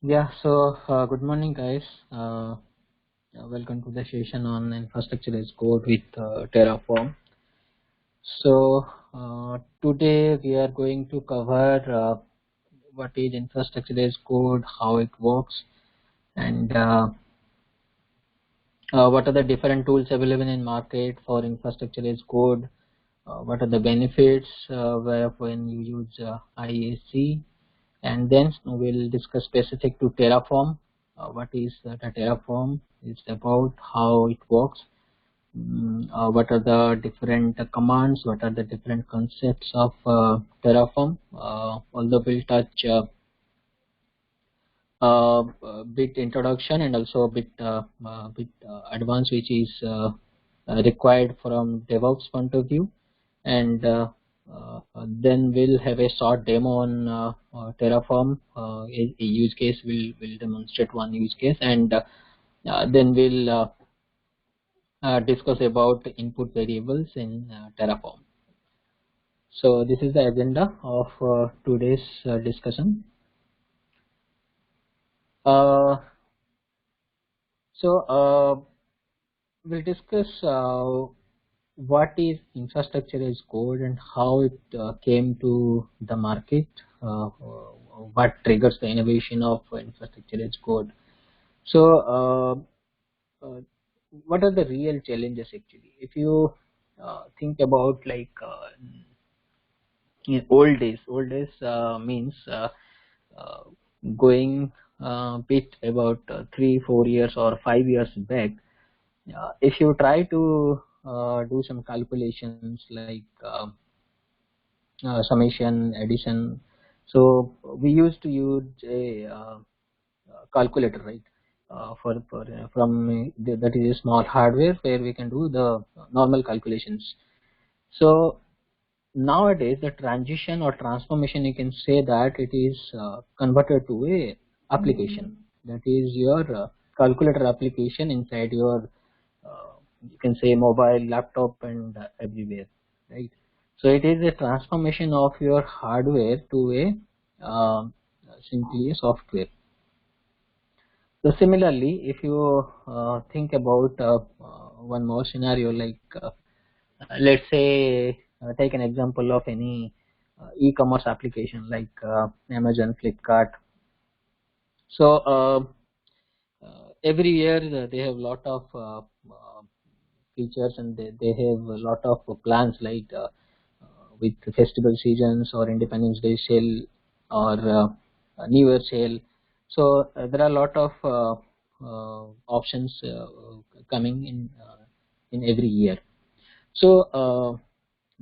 Good morning, guys. Welcome to the session on infrastructure as code with Terraform. Today we are going to cover what is infrastructure as code, how it works, and what are the different tools available in market for infrastructure as code. What are the benefits when you use IAC, and then we'll discuss specific to Terraform. What is the Terraform is about, how it works, what are the different commands, what are the different concepts of Terraform. Although we'll touch a bit introduction and also a bit advanced, which is required from DevOps point of view, and then we'll have a short demo on Terraform. A use case will demonstrate one use case, and then we'll discuss about input variables in Terraform. So this is the agenda of today's discussion. Uh, we'll discuss what is infrastructure as code and how it came to the market, what triggers the innovation of infrastructure as code. What are the real challenges actually? If you think about in old days means uh, going bit about 3-4 years or 5 years back. If you try to do some calculations like summation, addition, so we used to use a calculator, right? That is a small hardware where we can do the normal calculations. So nowadays the transition or transformation, you can say that it is converted to a application, that is your calculator application inside your you can say mobile, laptop, and everywhere, right? So it is a transformation of your hardware to a simply a software. So similarly, if you think about one more scenario, like let's say take an example of any e-commerce application like Amazon, Flipkart. So every year they have lot of features, and they have a lot of plans, like with festival seasons or Independence Day sale or New Year sale. So there are a lot of options coming in every year. So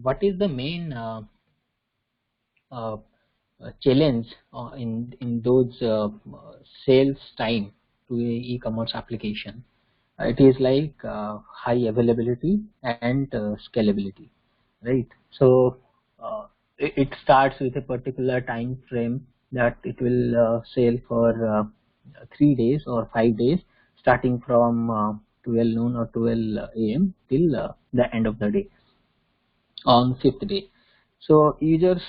what is the main uh, challenge in those sales time to a e-commerce application? It is like high availability and scalability, right? So it starts with a particular time frame that it will sell for 3 days or 5 days, starting from 12 noon or 12 a.m. till the end of the day on fifth day. So users,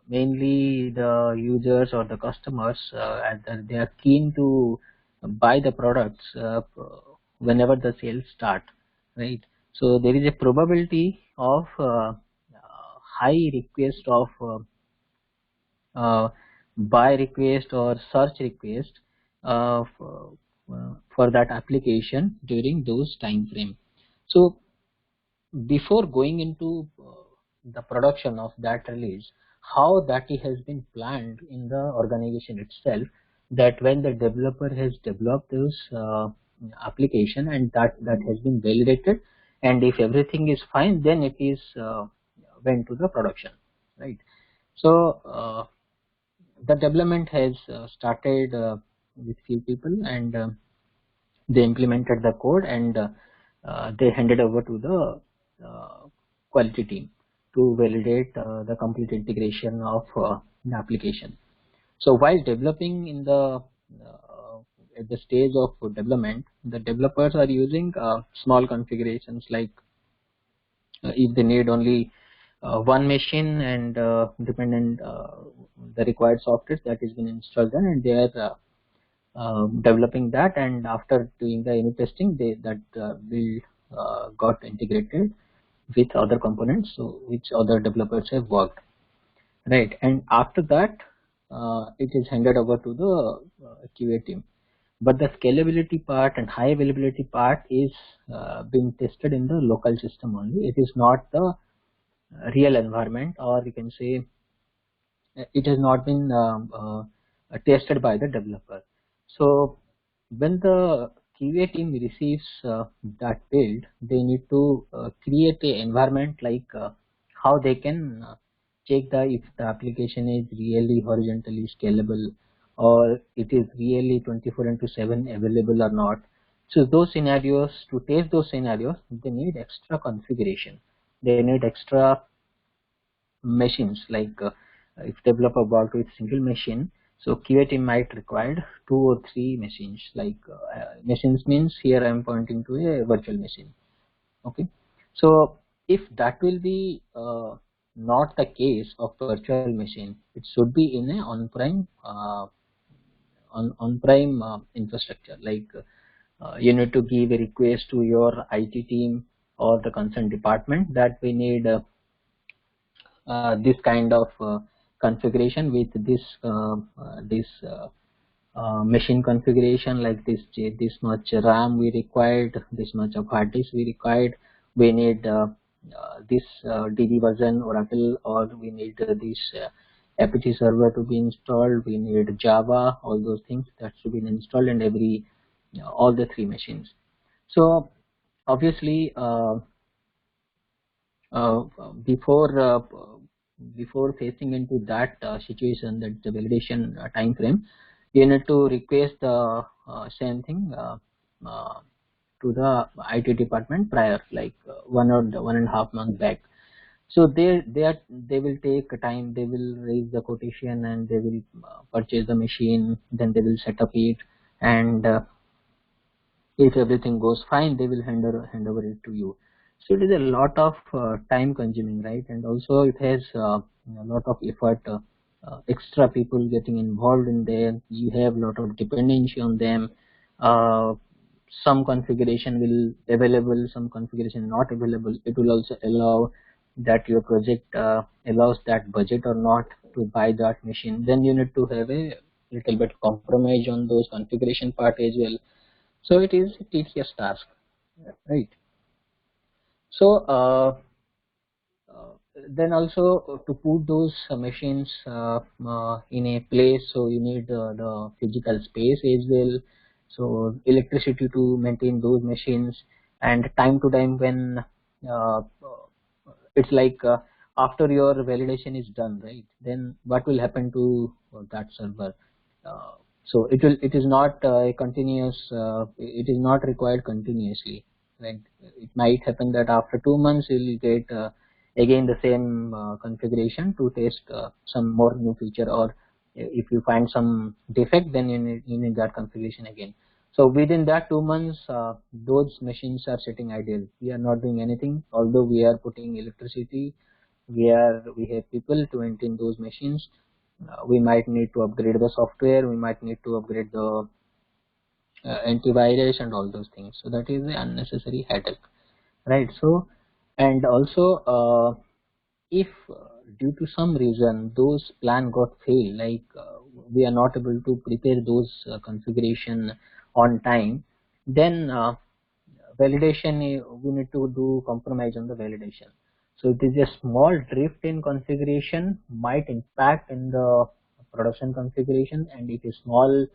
mainly the users or the customers, they are keen to buy the products whenever the sales start, right? So there is a probability of high request of buy request or search request for that application during those time frame. So before going into the production of that release, how that has been planned in the organization itself, that when the developer has developed this application and that has been validated, and if everything is fine, then it is went to the production, right? So the development has started with few people, and they implemented the code, and they handed over to the quality team to validate the complete integration of the application. So while developing in the at the stage of development, the developers are using small configurations, like if they need only one machine and dependent the required software that is been installed there, and they are developing that, and after doing the unit testing, that build got integrated with other components, so which other developers have worked, right? And after that, it is handed over to the QA team. But the scalability part and high availability part is being tested in the local system only. It is not the real environment, or you can say it has not been tested by the developer. So when the QA team receives that build, they need to create an environment like how they can check if the application is really horizontally scalable, or it is really 24/7 available or not. So those scenarios, to test those scenarios, they need extra configuration. They need extra machines, like if developer work with single machine, so QA team might require 2 or 3 machines. Like machines means here I am pointing to a virtual machine. Okay, so if that will be not the case of virtual machine, it should be in a on-prem on-prem infrastructure. Like you need to give a request to your IT team or the concerned department that we need this kind of configuration with this machine configuration, like this much RAM we required, this much of hard disk we required, we need this DB version Oracle, or we need this Apache server to be installed, we need Java, all those things that should be installed in every all the 3 machines. So obviously uh, before uh, before facing into that situation, that the validation time frame, you need to request the same thing to the IT department prior, like 1 or 1.5 months back. So they will take time, they will raise the quotation, and they will purchase the machine, then they will set up it, and if everything goes fine, they will hand over it to you. So it is a lot of time consuming, right? And also it has a lot of effort, extra people getting involved in there. You have a lot of dependency on them. uh, some configuration will available, some configuration not available. It will also allow that your project allows that budget or not to buy that machine. Then you need to have a little bit compromise on those configuration part as well. So it is a tedious task, right? So then also to put those machines in a place, so you need the physical space as well. So electricity to maintain those machines, and time to time when it's like after your validation is done, right? Then what will happen to that server? Uh, so it is not a continuous. It is not required continuously, right? It might happen that after 2 months you will get again the same configuration to test some more new feature, or if you find some defect, then you need that configuration again. So within that 2 months, those machines are sitting idle. We are not doing anything, although we are putting electricity. We have people to maintain those machines. We might need to upgrade the software. We might need to upgrade the antivirus and all those things. So that is an unnecessary headache, right? So, and also if due to some reason those plan got failed, like we are not able to prepare those configuration on time, then validation, we need to do compromise on the validation. So it is a small drift in configuration might impact in the production configuration, and if a small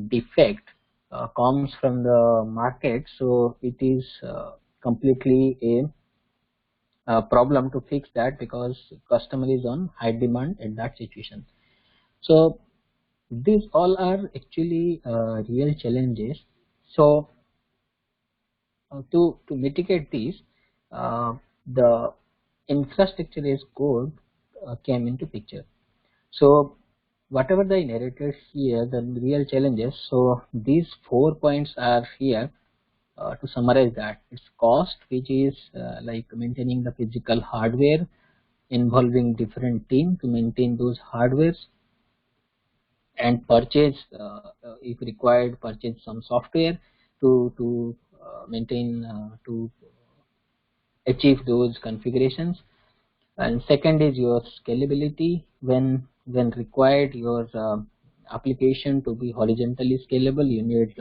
defect comes from the market, so it is completely a problem to fix that, because customer is on high demand in that situation. So these all are actually real challenges. So to mitigate these, uh, the infrastructure as code came into picture. So whatever the narrated here, the real challenges, so these 4 points are here. To summarize that, it's cost, which is like maintaining the physical hardware involving different teams to maintain those hardwares, and purchase, if required, purchase some software to maintain, to achieve those configurations. And second is your scalability. When required your application to be horizontally scalable, you need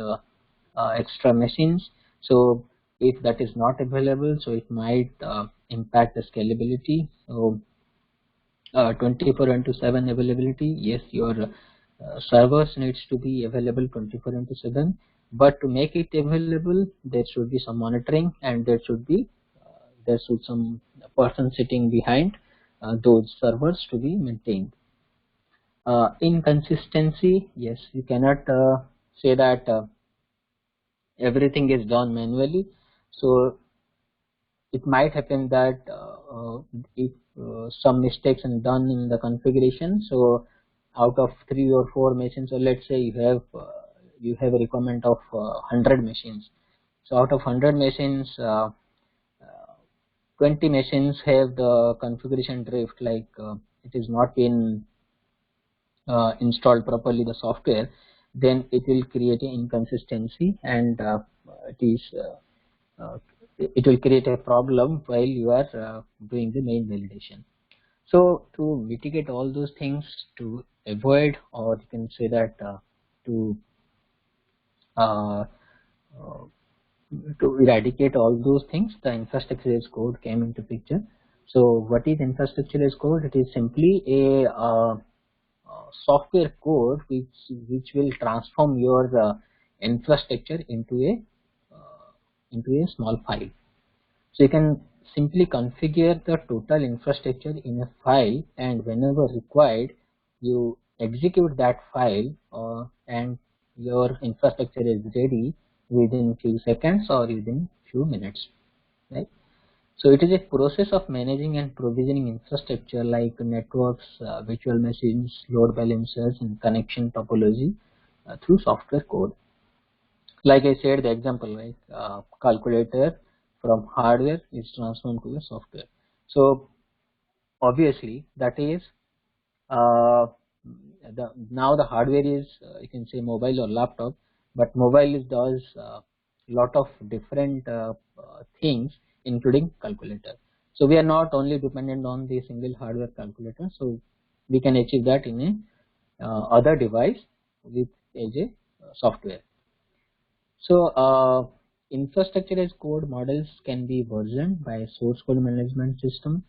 extra machines. So if that is not available, so it might impact the scalability. So 24/7 availability, yes, your servers needs to be available 24/7, but to make it available there should be some monitoring, and there should some person sitting behind those servers to be maintained. Inconsistency, yes, you cannot say that everything is done manually. So it might happen that if some mistakes are done in the configuration, so out of 3 or 4 machines, or let's say you have a requirement of 100 machines, so out of 100 machines, 20 machines have the configuration drift, like it is not been installed properly the software, then it will create an inconsistency, and it is it will create a problem while you are doing the main validation. So to mitigate all those things, to avoid, or you can say that to uh, uh, to eradicate all those things, the infrastructure as code came into picture. So what is infrastructure as code? It is simply a software code which will transform your infrastructure into a small file. So you can simply configure the total infrastructure in a file, and whenever required, you execute that file, and your infrastructure is ready within few seconds or within few minutes, right? So it is a process of managing and provisioning infrastructure like networks, virtual machines, load balancers, and connection topology through software code. Like I said, the example, like calculator from hardware is transformed to a software. So obviously that is uh, now the hardware is, you can say, mobile or laptop, but mobile does lot of different things including calculator. So we are not only dependent on the single hardware calculator, so we can achieve that in a other device with as a software. So infrastructure as code models can be versioned by source code management system.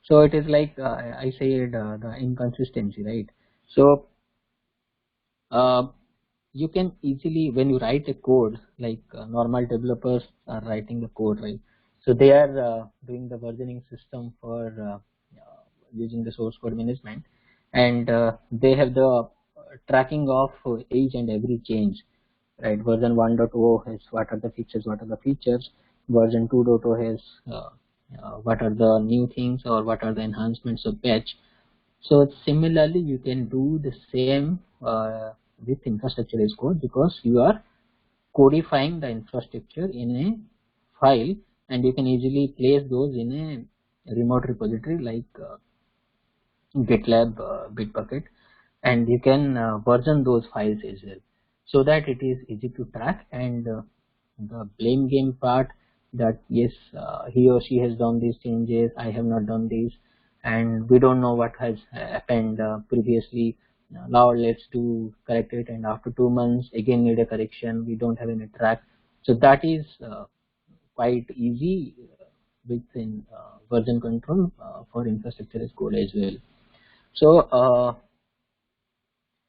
So it is like I said, the inconsistency, right? So uh, you can easily, when you write a code, like normal developers are writing the code, right? So they are doing the versioning system for using the source code management, and they have the tracking of each and every change, right? Version 1.0 has what are the features, version 2.0 has what are the new things or what are the enhancements of patch. So similarly you can do the same with infrastructure as code, because you are codifying the infrastructure in a file, and you can easily place those in a remote repository like GitLab, Bitbucket, and you can version those files as well, so that it is easy to track. And the blame game part, that yes, he or she has done these changes, I have not done these, and we don't know what has happened previously. Now let's do correct it, and after 2 months again need a correction, we don't have any track. So that is quite easy within version control for infrastructure as code as well.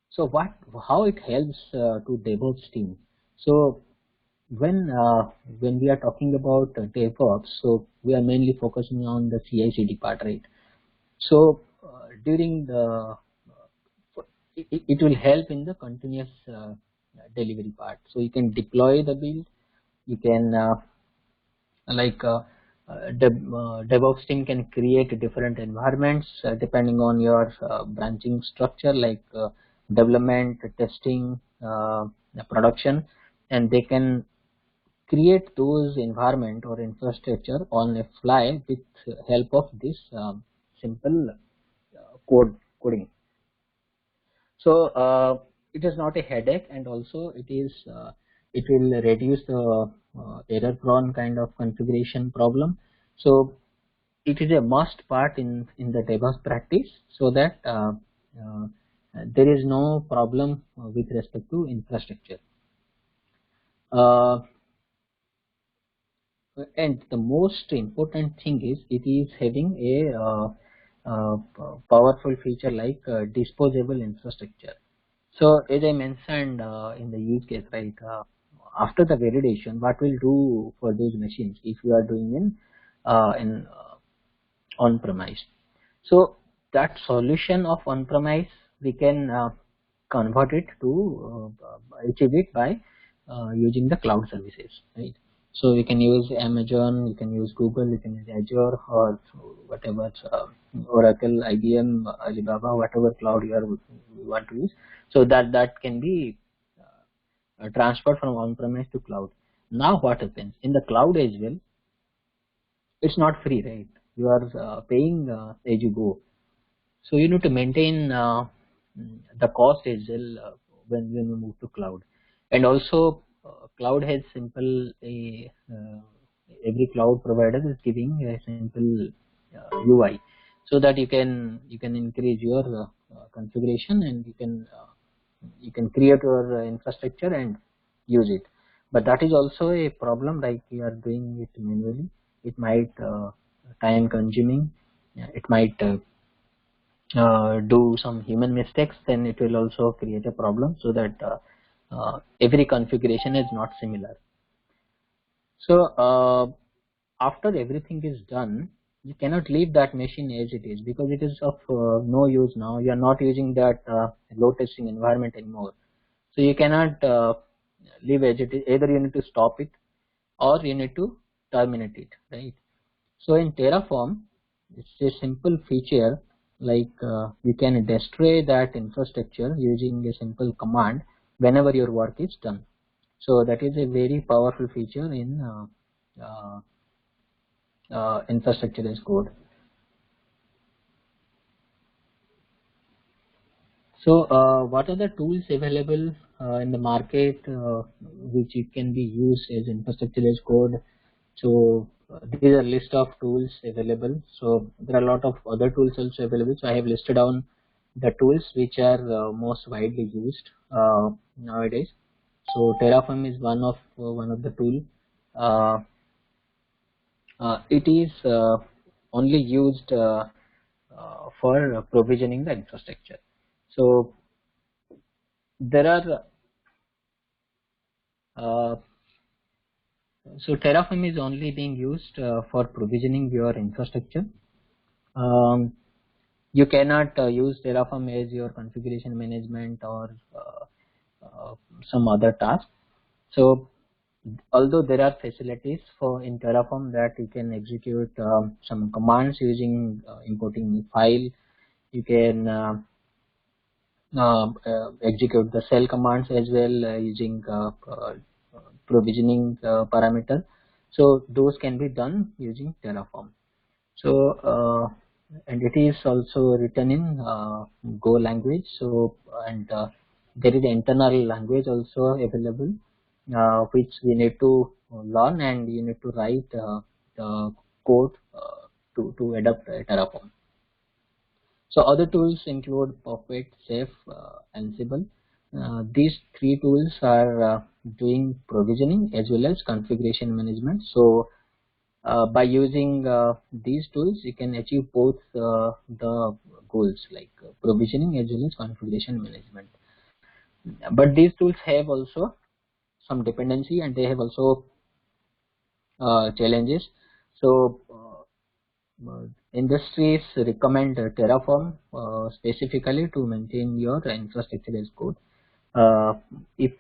So what, how it helps to DevOps team? So when we are talking about DevOps, so we are mainly focusing on the CI/CD part, right? So during the it will help in the continuous delivery part. So you can deploy the build, you can like DevOps team can create different environments depending on your branching structure, like development, testing, production, and they can create those environment or infrastructure on a fly with help of this simple coding. So it is not a headache, and also it will reduce the error prone kind of configuration problem. So it is a must part in the DevOps practice, so that there is no problem with respect to infrastructure. And the most important thing is it is having a powerful feature like disposable infrastructure. So as I mentioned in the use case, right, after the validation, what we'll do for those machines if you are doing in on-premise. So that solution of on-premise, we can convert it to achieve it by using the cloud services, right? So we can use Amazon, you can use Google, you can use Azure, or whatever, Oracle, IBM, Alibaba, whatever cloud you want to use. So that can be transferred from on-premise to cloud. Now what happens in the cloud as well? It's not free, right? You are paying as you go. So you need to maintain the cost as well when you move to cloud. And also cloud has simple every cloud provider is giving a simple UI, so that you can increase your configuration, and you can create your infrastructure and use it. But that is also a problem, like you are doing it manually. It might time consuming, it might do some human mistakes, then it will also create a problem, so that every configuration is not similar. So after everything is done, you cannot leave that machine as it is, because it is of no use now. You are not using that load testing environment anymore. So you cannot leave as it is. Either you need to stop it or you need to terminate it, right? So in Terraform, it's a simple feature, like you can destroy that infrastructure using a simple command whenever your work is done. So that is a very powerful feature in infrastructure as code. So what are the tools available in the market which it can be used as infrastructure as code? So these are list of tools available. So there are a lot of other tools also available. So I have listed down the tools which are most widely used nowadays. So Terraform is one of the tool. It is only used for provisioning the infrastructure. So there are so Terraform is only being used for provisioning your infrastructure. You cannot use Terraform as your configuration management or some other task. So although there are facilities for in Terraform that you can execute some commands using importing file, you can execute the shell commands as well using provisioning parameter. So those can be done using Terraform. So and it is also written in Go language. So and there is an internal language also available which we need to learn, and you need to write the code to adapt Terraform. So other tools include Puppet, Ceph, Ansible. These three tools are doing provisioning as well as configuration management. So by using these tools, you can achieve both the goals, like provisioning as well as configuration management. But these tools have also some dependency, and they have also challenges. So industries recommend Terraform specifically to maintain your infrastructure as code. If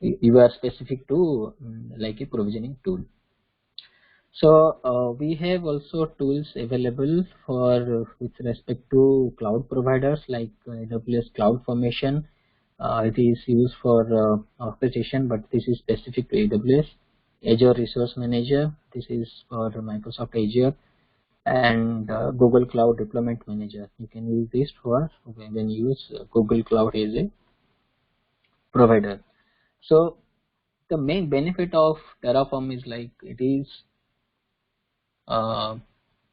you are specific to like a provisioning tool. So we have also tools available for with respect to cloud providers like AWS CloudFormation. It is used for orchestration, but this is specific to AWS. Azure Resource Manager, this is for Microsoft Azure. and Google Cloud Deployment Manager. You can use this for when you use Google Cloud as a provider. So the main benefit of Terraform is like it is uh,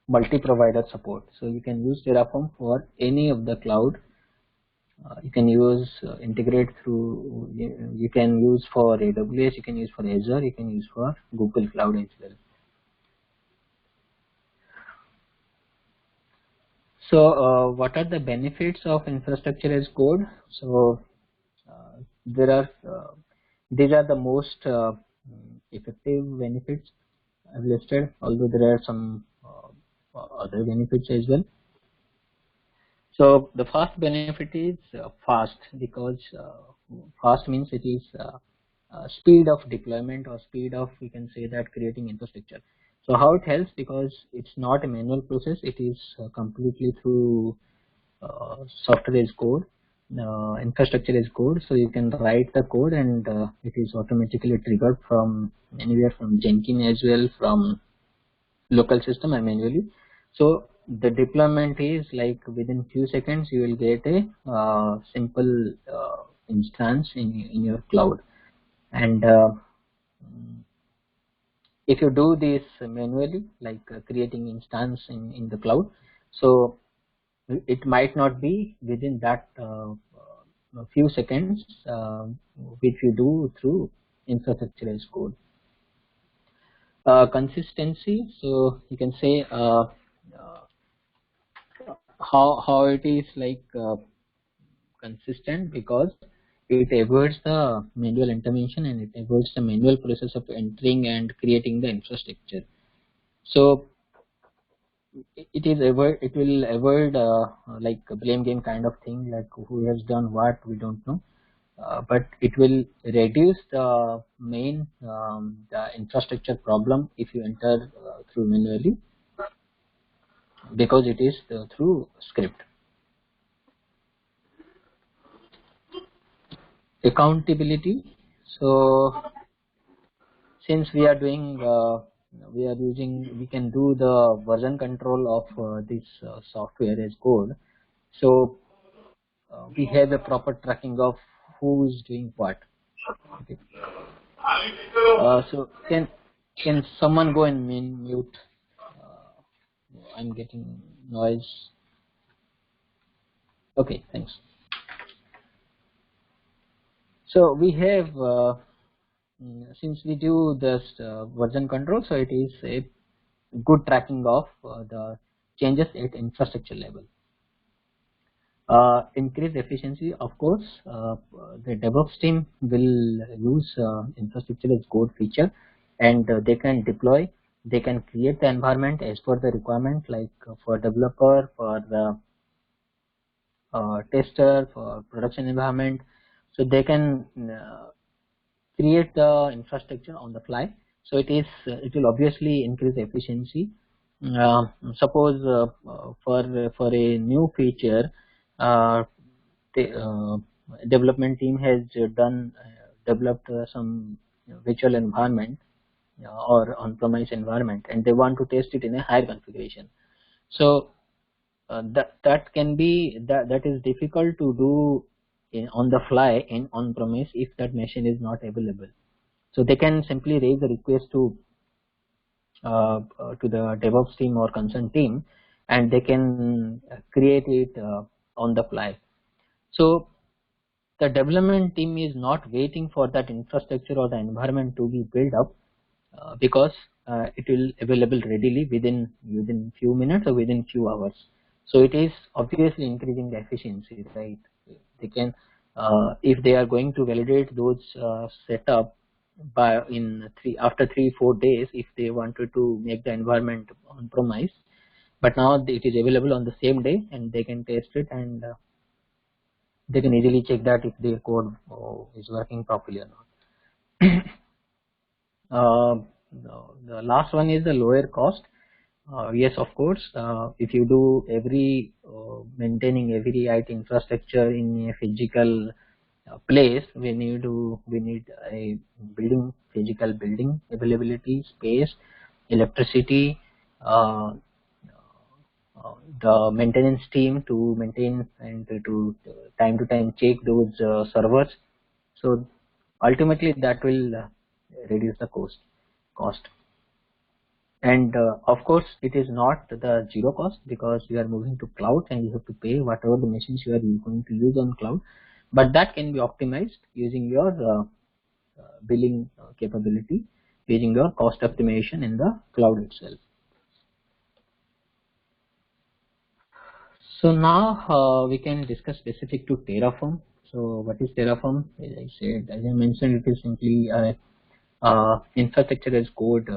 multi-provider support. So you can use Terraform for any of the cloud. You can use integrate through. You can use for AWS. You can use for Azure. You can use for Google Cloud as well. So what are the benefits of infrastructure as code? So there are these are the most effective benefits I've listed, although there are some other benefits as well. So the first benefit is fast, because fast means it is speed of deployment or speed of, we can say that, creating infrastructure. So how it helps, because it's not a manual process, it is completely through software as code, infrastructure as code. So you can write the code and it is automatically triggered from anywhere from Jenkins as well, from local system and manually. So the deployment is like within few seconds you will get a simple instance in your cloud. And if you do this manually, like creating instance in the cloud, so it might not be within that few seconds which you do through infrastructure as code. Consistency, so you can say how it is like consistent, because it avoids the manual intervention and it avoids the manual process of entering and creating the infrastructure. So it will avoid like a blame game kind of thing, like who has done what, we don't know. But it will reduce the main the infrastructure problem if you enter through manually, because it is through script. Accountability. So since we are doing we can do the version control of this software as code. So we have a proper tracking of who is doing what. Okay. So can someone go and mute? I'm getting noise. Okay, thanks. So we have since we do this version control, so it is a good tracking of the changes at infrastructure level. Increase efficiency, of course. The DevOps team will use infrastructure as code feature, and they can deploy, they can create the environment as per the requirement, like for developer, for the tester, for production environment. So they can create the infrastructure on the fly. So it will obviously increase efficiency. Suppose for a new feature, the development team has developed some virtual environment or on-premise environment, and they want to test it in a higher configuration. So that is difficult to do on the fly in on-premise if that machine is not available. So they can simply raise a request to the DevOps team or concerned team, and they can create it on the fly. So the development team is not waiting for that infrastructure or the environment to be built up, because it will available readily within few minutes or within few hours. So it is obviously increasing the efficiency, right? They can if they are going to validate those setup by after 3-4 days, if they wanted to make the environment on premise, but now it is available on the same day, and they can test it, and they can easily check that if their code is working properly or not. The last one is the lower cost. Yes, of course. If you do maintaining every IT infrastructure in a physical place, we need a physical building availability, space, electricity, the maintenance team to maintain and to time to time check those servers. So ultimately that will reduce the cost. And of course it is not the zero cost, because you are moving to cloud and you have to pay whatever the machines you are going to use on cloud, but that can be optimized using your billing capability, using your cost optimization in the cloud itself. So now we can discuss specific to Terraform. So what is Terraform? As I mentioned, it is simply a infrastructure as code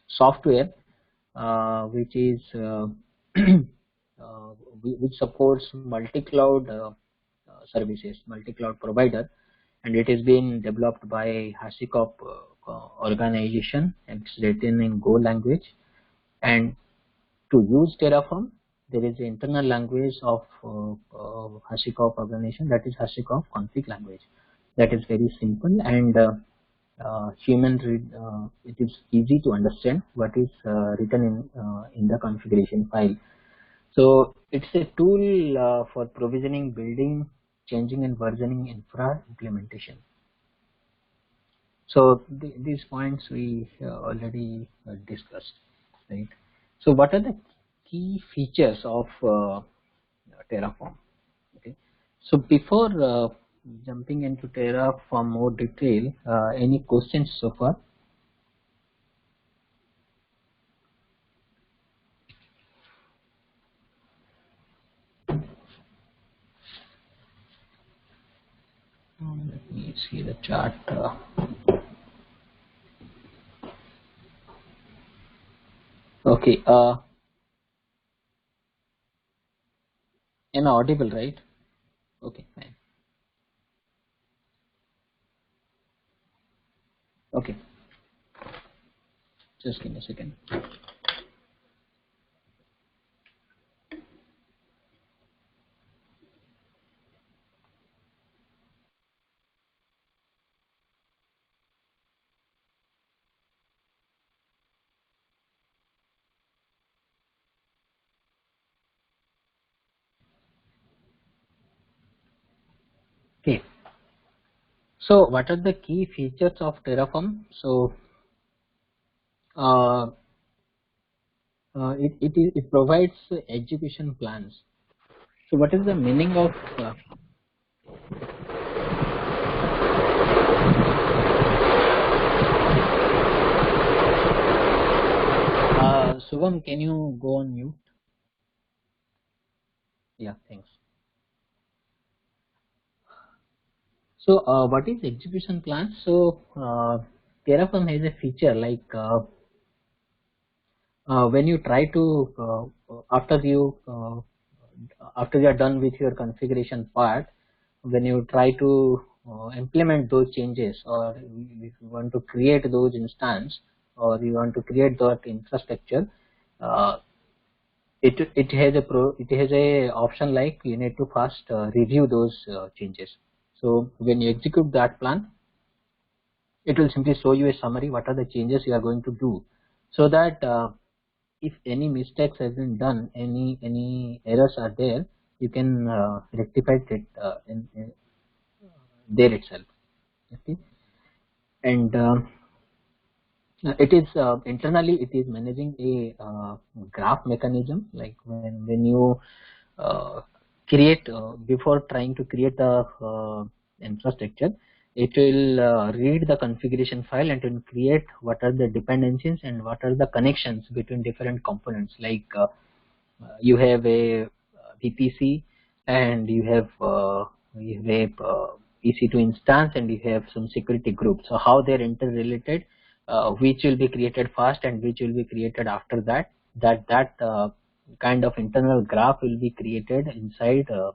software which is which supports multi-cloud services, multi-cloud provider, and it has been developed by HashiCorp organization, and it's written in Go language. And to use Terraform, there is an internal language of HashiCorp organization, that is HashiCorp config language. That is very simple and it is easy to understand what is written in the configuration file. So it's a tool for provisioning, building, changing and versioning infra implementation. So these points we already discussed, right? So what are the key features of Terraform? Okay. So before jumping into Terraform more detail, any questions so far? Let me see the chart. Okay. Am I audible, right? Okay, fine. Okay. Just give me a second. Okay. So what are the key features of Terraform? So it provides execution plans. So what is the meaning of Shubham, can you go on mute? Yeah, thanks. So what is execution plan? So Terraform has a feature like when you try to after you are done with your configuration part, when you try to implement those changes, or if you want to create those instance, or you want to create that infrastructure, uh, it has a option like you need to first review those changes. So when you execute that plan, it will simply show you a summary what are the changes you are going to do, so that if any mistakes has been done, any errors are there, you can rectify it in there itself. Okay. And it is internally it is managing a graph mechanism, like when you uh, create before trying to create the infrastructure, it will read the configuration file and will create what are the dependencies and what are the connections between different components, like you have a VPC, and you have EC2 instance, and you have some security groups. So how they're interrelated, which will be created first and which will be created after that. That kind of internal graph will be created inside the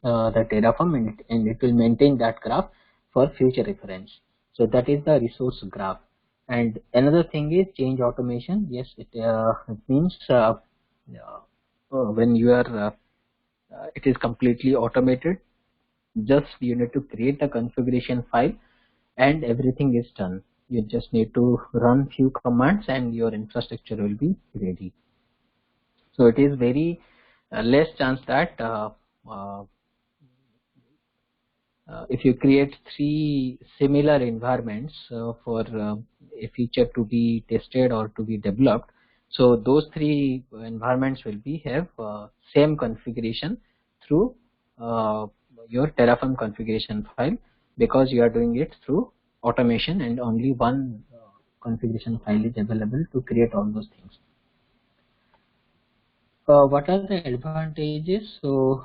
Terraform, and it will maintain that graph for future reference. So that is the resource graph. And another thing is change automation. Yes, it means when you are it is completely automated. Just you need to create a configuration file and everything is done. You just need to run few commands and your infrastructure will be ready. So it is very less chance that if you create three similar environments for a feature to be tested or to be developed, so those three environments will be have same configuration through your Terraform configuration file, because you are doing it through automation and only one configuration file is available to create all those things. What are the advantages? So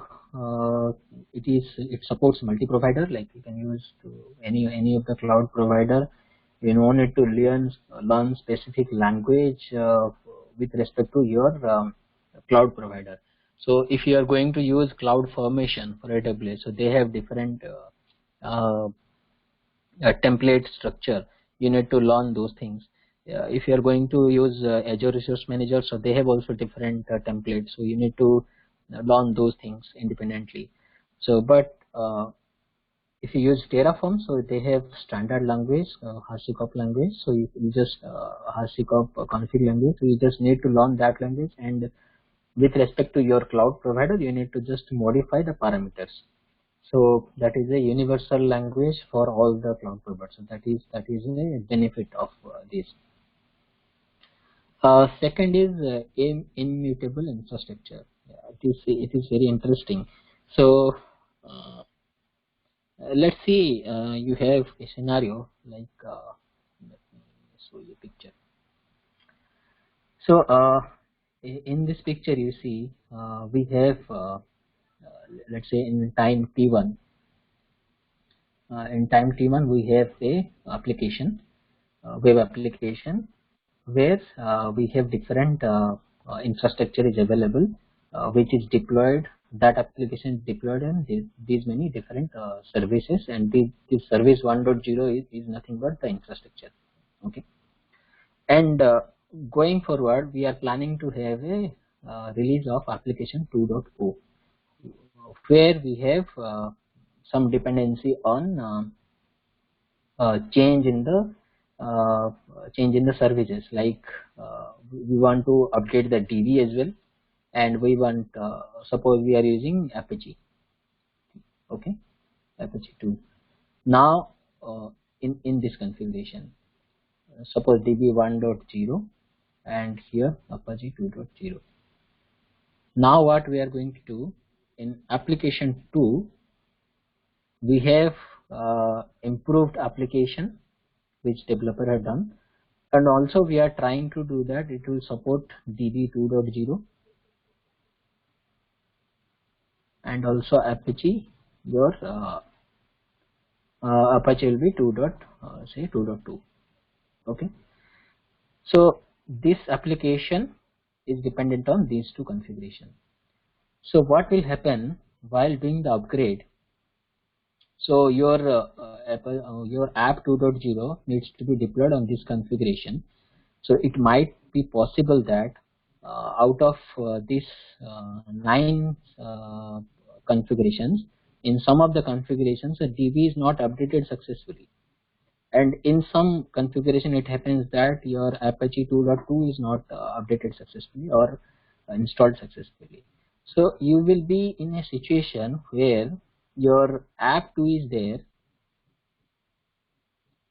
it supports multi-provider, like you can use to any of the cloud provider. You don't need to learn specific language with respect to your cloud provider. So if you are going to use CloudFormation for AWS, so they have different template structure. You need to learn those things. If you are going to use Azure Resource Manager, so they have also different templates, so you need to learn those things independently. So but if you use Terraform, so they have standard language, HashiCorp language, so you just HashiCorp config language, so you just need to learn that language, and with respect to your cloud provider, you need to just modify the parameters. So that is a universal language for all the cloud providers. So that is a benefit of this. Second is immutable infrastructure. It is very interesting. So let's see. You have a scenario like let me show you a picture. So in this picture, you see we have let's say in time t1. In time t1 we have a application, web application, where we have different infrastructure is available, which is deployed. That application is deployed in these many different services, and this service 1.0 is nothing but the infrastructure. Okay, and going forward, we are planning to have a release of application 2.0, where we have some dependency on change in the services, like we want to update the DB as well, and we want suppose we are using Apache, okay, Apache 2. Now in this configuration, suppose DB 1.0 and here Apache 2.0. Now what we are going to do in application 2, we have improved application which developer had done, and also we are trying to do that it will support DB 2.0 and also Apache. Your Apache will be 2.2. Okay, so this application is dependent on these two configurations. So what will happen while doing the upgrade? So your your app 2.0 needs to be deployed on this configuration. So it might be possible that out of these 9 configurations, in some of the configurations the DB is not updated successfully, and in some configuration it happens that your Apache 2.2 is not updated successfully or installed successfully. So you will be in a situation where your app 2 is there,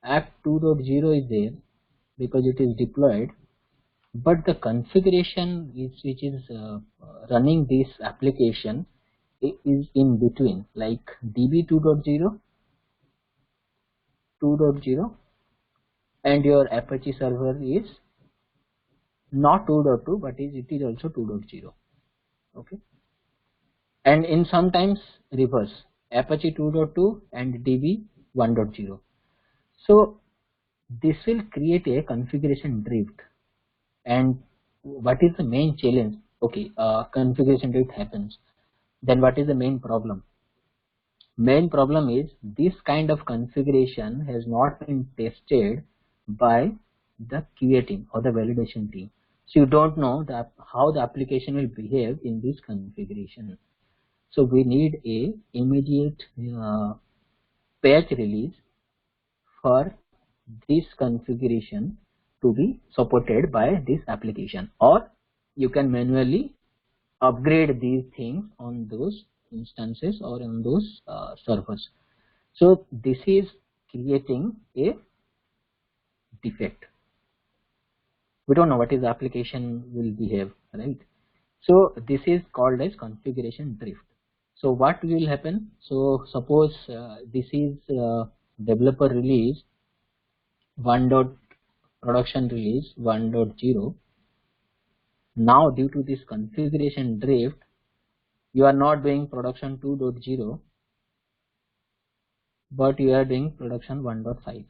app 2.0 is there because it is deployed, but the configuration which is running this application is in between, like DB 2.0, 2.0, and your Apache server is not 2.2 but it is also 2.0. Okay, and in sometimes reverse, Apache 2.2 and DB 1.0. So this will create a configuration drift. And what is the main challenge? Okay, configuration drift happens. Then what is the main problem? Main problem is this kind of configuration has not been tested by the QA team or the validation team. So you don't know how the application will behave in this configuration. So we need a immediate patch release for this configuration to be supported by this application, or you can manually upgrade these things on those instances or on those servers. So this is creating a defect. We don't know what is the application will behave, right? So this is called as configuration drift. So what will happen? So suppose this is developer release 1. Production release 1.0. Now due to this configuration drift, you are not doing production 2.0, but you are doing production 1.5,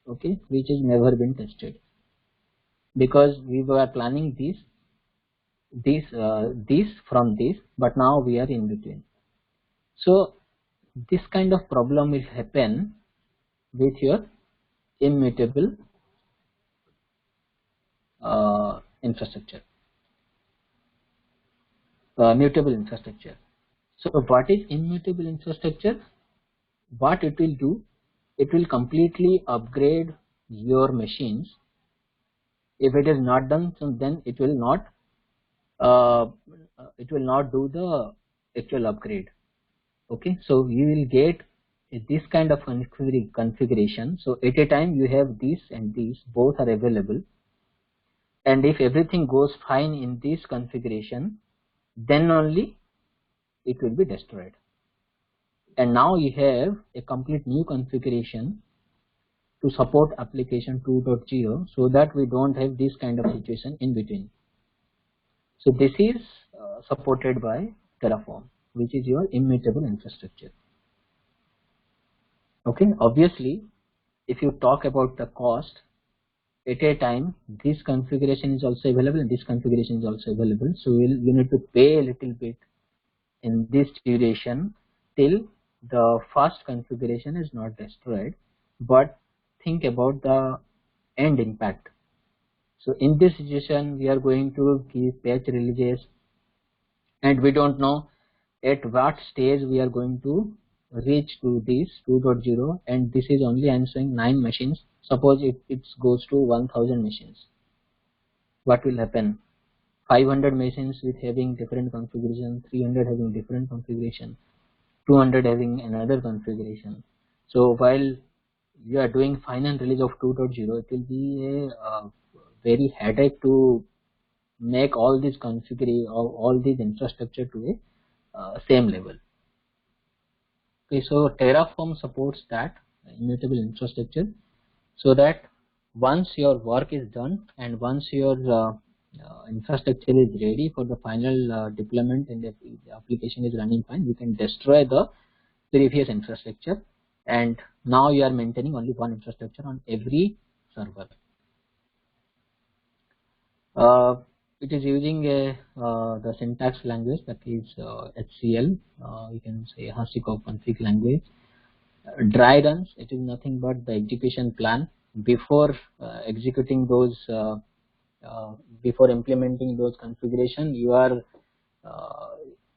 okay, which has never been tested, because we were planning this from this, but now we are in between. So this kind of problem will happen with your immutable infrastructure, mutable infrastructure. So what is immutable infrastructure? What it will do, it will completely upgrade your machines. If it is not done, so then it will not do the actual upgrade. Okay, so you will get this kind of configuration. So at a time you have this and this both are available, and if everything goes fine in this configuration, then only it will be destroyed. And now you have a complete new configuration to support application 2.0, so that we don't have this kind of situation in between. So this is supported by Terraform, which is your immutable infrastructure. Okay, obviously if you talk about the cost, at a time this configuration is also available and this configuration is also available, so you need to pay a little bit in this duration till the first configuration is not destroyed. But think about the end impact. So in this situation we are going to give patch releases, and we don't know at what stage we are going to reach to this 2.0, and this is only answering 9 machines. Suppose it goes to 1000 machines, what will happen? 500 machines with having different configuration, 300 having different configuration, 200 having another configuration. So while you are doing final release of 2.0, it will be a very headache to make all these configuration, all these infrastructure to a same level. Okay, so Terraform supports that immutable infrastructure, so that once your work is done and once your infrastructure is ready for the final deployment and the application is running fine, you can destroy the previous infrastructure, and now you are maintaining only one infrastructure on every server. It is using the syntax language, that is HCL, you can say Hashicorp config language. Dry runs, it is nothing but the execution plan before executing those before implementing those configuration. You are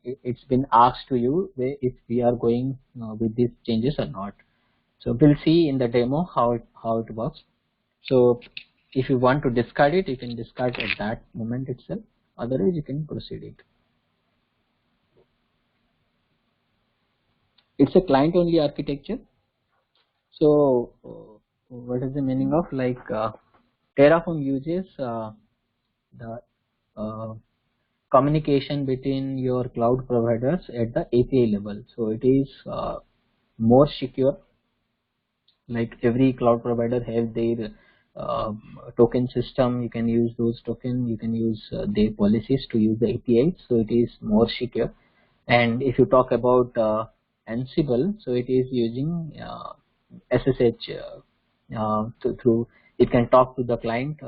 it's been asked to you if we are going with these changes or not. So we'll see in the demo how it works. So if you want to discard it, you can discard at that moment itself, otherwise you can proceed it. It's a client only architecture. So what is the meaning of, like, Terraform uses the communication between your cloud providers at the API level. So it is more secure. Like every cloud provider have their token system. You can use those tokens, you can use their policies to use the API, so it is more secure. And if you talk about Ansible, so it is using SSH through, it can talk to the client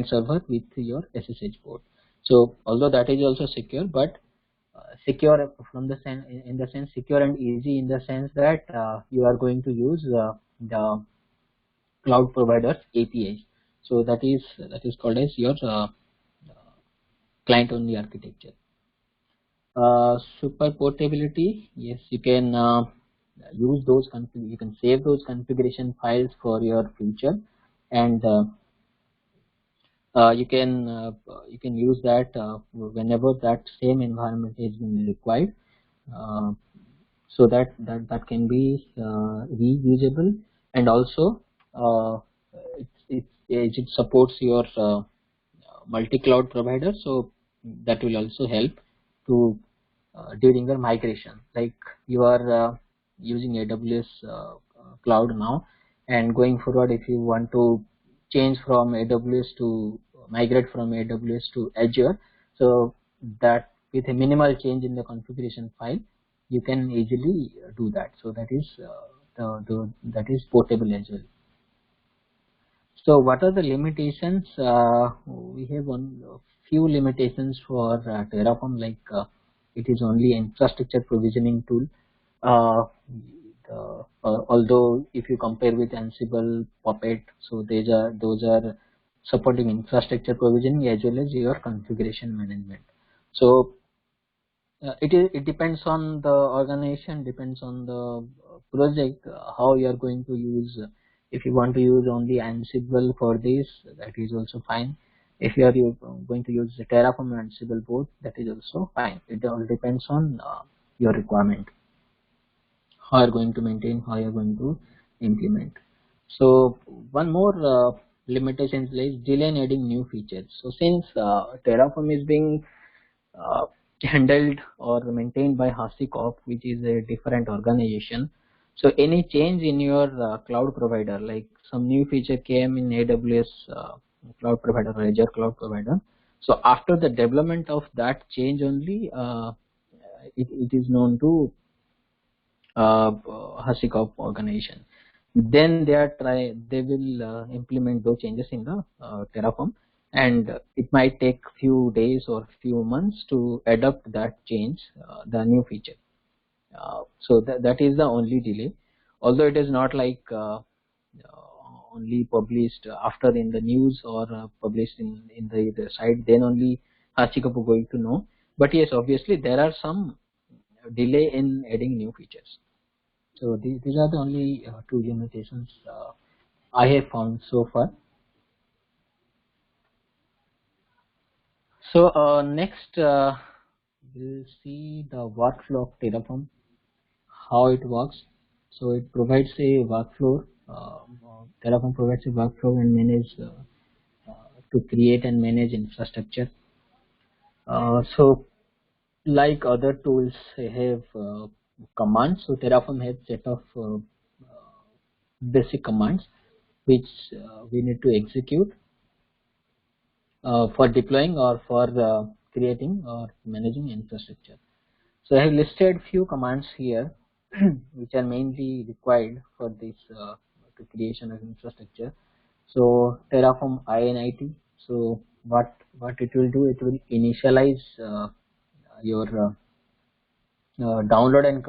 server with your SSH port. So although that is also secure, but secure from the sense, in the sense secure and easy in the sense that you are going to use the cloud providers APIs. So that is called as your client only architecture. Super portability, yes, you can use those you can save those configuration files for your future, and you can use that whenever that same environment is required, uh, so that can be reusable. And also it supports your multi-cloud provider, so that will also help to during your migration. Like you are using AWS cloud now, and going forward, if you want to change from AWS to migrate from AWS to Azure, so that with a minimal change in the configuration file, you can easily do that. So that is that is portable as well. So what are the limitations? We have a few limitations for Terraform, like it is only infrastructure provisioning tool. Uh, Although if you compare with Ansible, Puppet, so those are supporting infrastructure provisioning as well as your configuration management. So it depends on the organization, depends on the project, how you are going to use. If you want to use only Ansible for this, that is also fine. If you are going to use the Terraform and Ansible both, that is also fine. It all depends on your requirement, how you're going to maintain, how you're going to implement. So one more limitation is delay in adding new features. So since Terraform is being uh, handled or maintained by HashiCorp, which is a different organization, so any change in your cloud provider, like some new feature came in AWS cloud provider or Azure cloud provider, so after the development of that change only, it is known to HashiCorp organization. Then they will implement those changes in the Terraform, and it might take few days or few months to adopt that change, the new feature. So that is the only delay. Although it is not like only published after in the news or published in the site, then only HashiCorp going to know. But yes, obviously there are some delay in adding new features. So these are the only two limitations I have found so far. So next we'll see the workflow of Terraform, how it works. So it provides a workflow. Terraform provides a workflow and manage to create and manage infrastructure. So like other tools, they have commands. So Terraform has set of basic commands which we need to execute for deploying or for creating or managing infrastructure. So I have listed few commands here which are mainly required for this to creation of infrastructure. So Terraform init. So what it will do? It will initialize your download and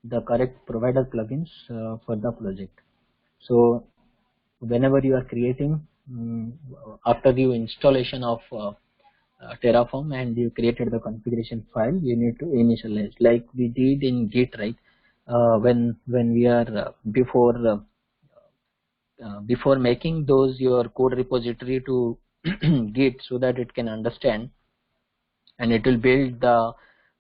the correct provider plugins for the project. So whenever you are creating after the installation of Terraform and you created the configuration file, you need to initialize like we did in Git, right? When we are before making those your code repository to Git, so that it can understand and it will build the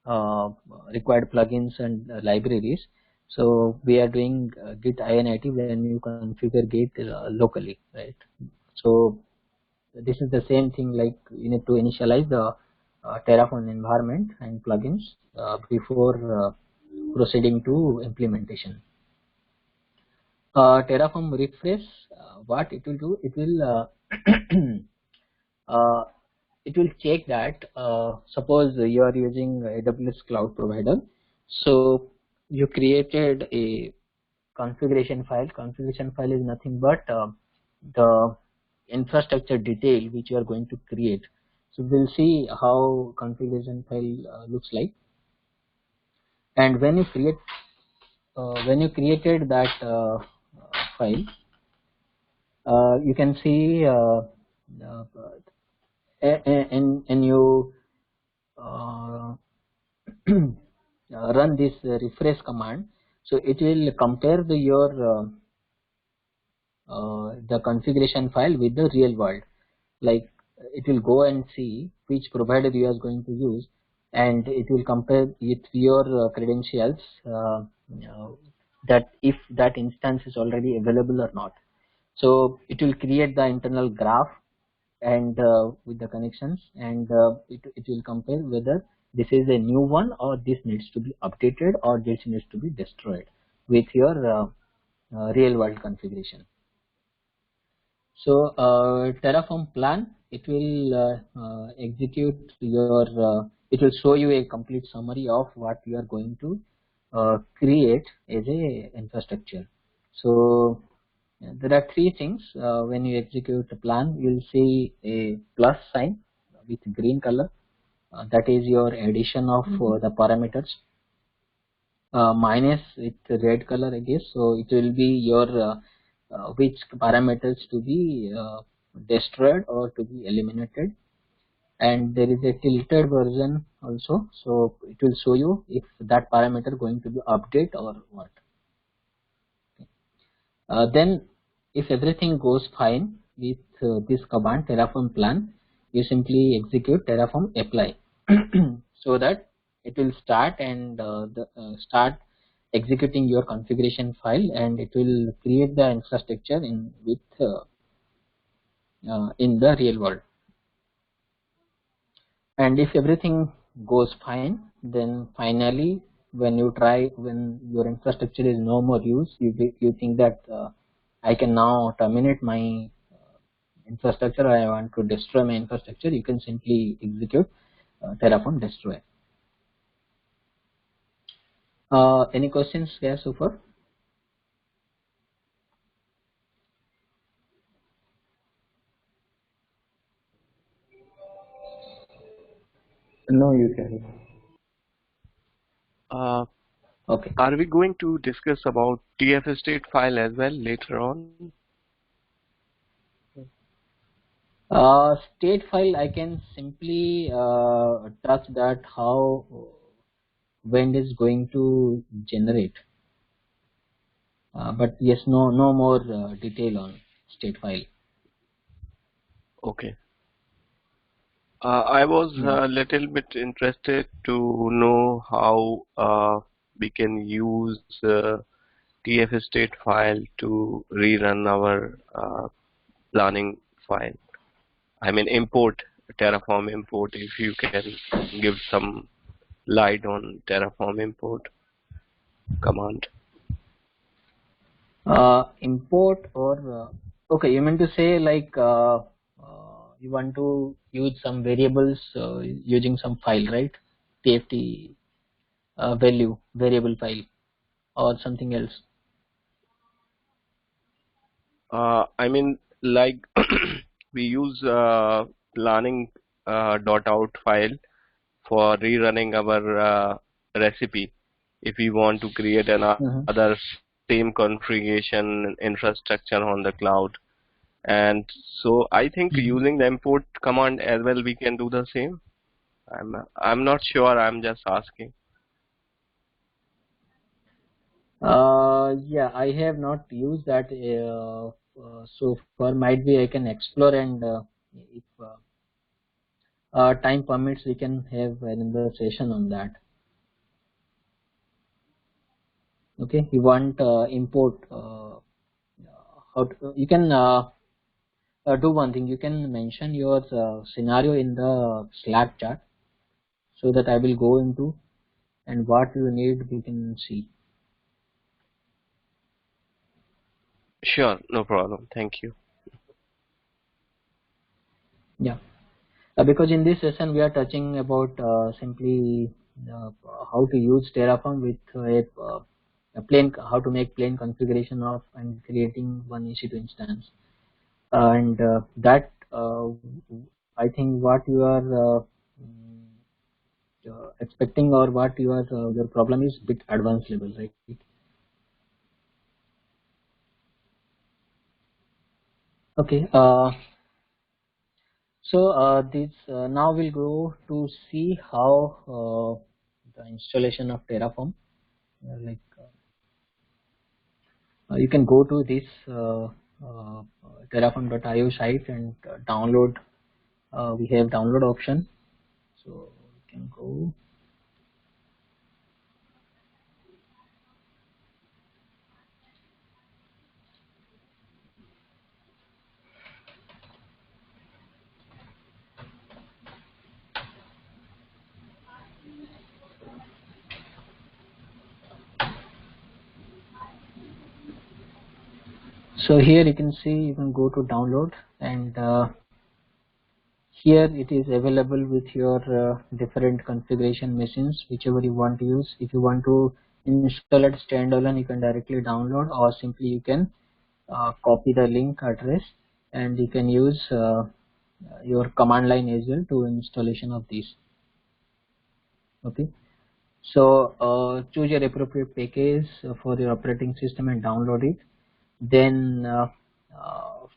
uh, required plugins and libraries. So we are doing Git init when you configure Git locally, right? So this is the same thing, like you need to initialize the Terraform environment and plugins before proceeding to implementation. Terraform refresh, what it will do, uh, it will check that suppose you are using AWS cloud provider, so you created a configuration file. Configuration file is nothing but the infrastructure detail which you are going to create. So we'll see how configuration file looks like. And when you created that file, you can see uh, and you uh, run this refresh command, so it will compare the configuration file with the real world. Like it will go and see which provider you are going to use, and it will compare with your credentials that if that instance is already available or not. So it will create the internal graph and with the connections, and it will compare whether this is a new one or this needs to be updated or this needs to be destroyed with your real world configuration. So Terraform plan, it will execute your, it will show you a complete summary of what you are going to create as a infrastructure. So there are three things. When you execute a plan, you will see a plus sign with green color. That is your addition of the parameters. Minus with red color, I guess. So it will be your which parameters to be destroyed or to be eliminated. And there is a tilted version also. So it will show you if that parameter going to be update or what. Then if everything goes fine with this command terraform plan, you simply execute terraform apply so that it will start and start executing your configuration file, and it will create the infrastructure in with in the real world. And if everything goes fine, then finally when you try, when your infrastructure is no more use, you think that I can now terminate my infrastructure, or I want to destroy my infrastructure, you can simply execute terraform destroy. Any questions here so far? No, you can. Okay. Are we going to discuss about TF state file as well later on? State file, I can simply touch that how Wend is going to generate, but yes, no more detail on state file. Okay. I was a little bit interested to know how we can use TF state file to rerun our planning file. I mean import, Terraform import, if you can give some light on Terraform import command. Import or okay, you mean to say like you want to use some variables using some file, right? TFT value variable file or something else. I mean, like we use planning .out file for rerunning our recipe if we want to create another same configuration infrastructure on the cloud. And so I think using the import command as well, we can do the same. I'm not sure. I'm just asking. Yeah, I have not used that so far. Might be I can explore, and if time permits, we can have another session on that. Okay, you want import? How to, you can do one thing. You can mention your scenario in the Slack chat, so that I will go into, and what you need we can see. Sure, no problem. Thank you. Yeah, because in this session we are touching about simply how to use Terraform with a plain, how to make plain configuration of and creating one EC2 instance, and that I think what you are expecting, or what you are your problem is bit advanced level, right? Okay. So this now we'll go to see how the installation of Terraform. Like you can go to this terraform.io site and download we have download option. So we can go. So here you can see, you can go to download, and here it is available with your different configuration machines, whichever you want to use. If you want to install it standalone, you can directly download, or simply you can copy the link address and you can use your command line as well to installation of this. Okay, so choose your appropriate package for your operating system and download it. Then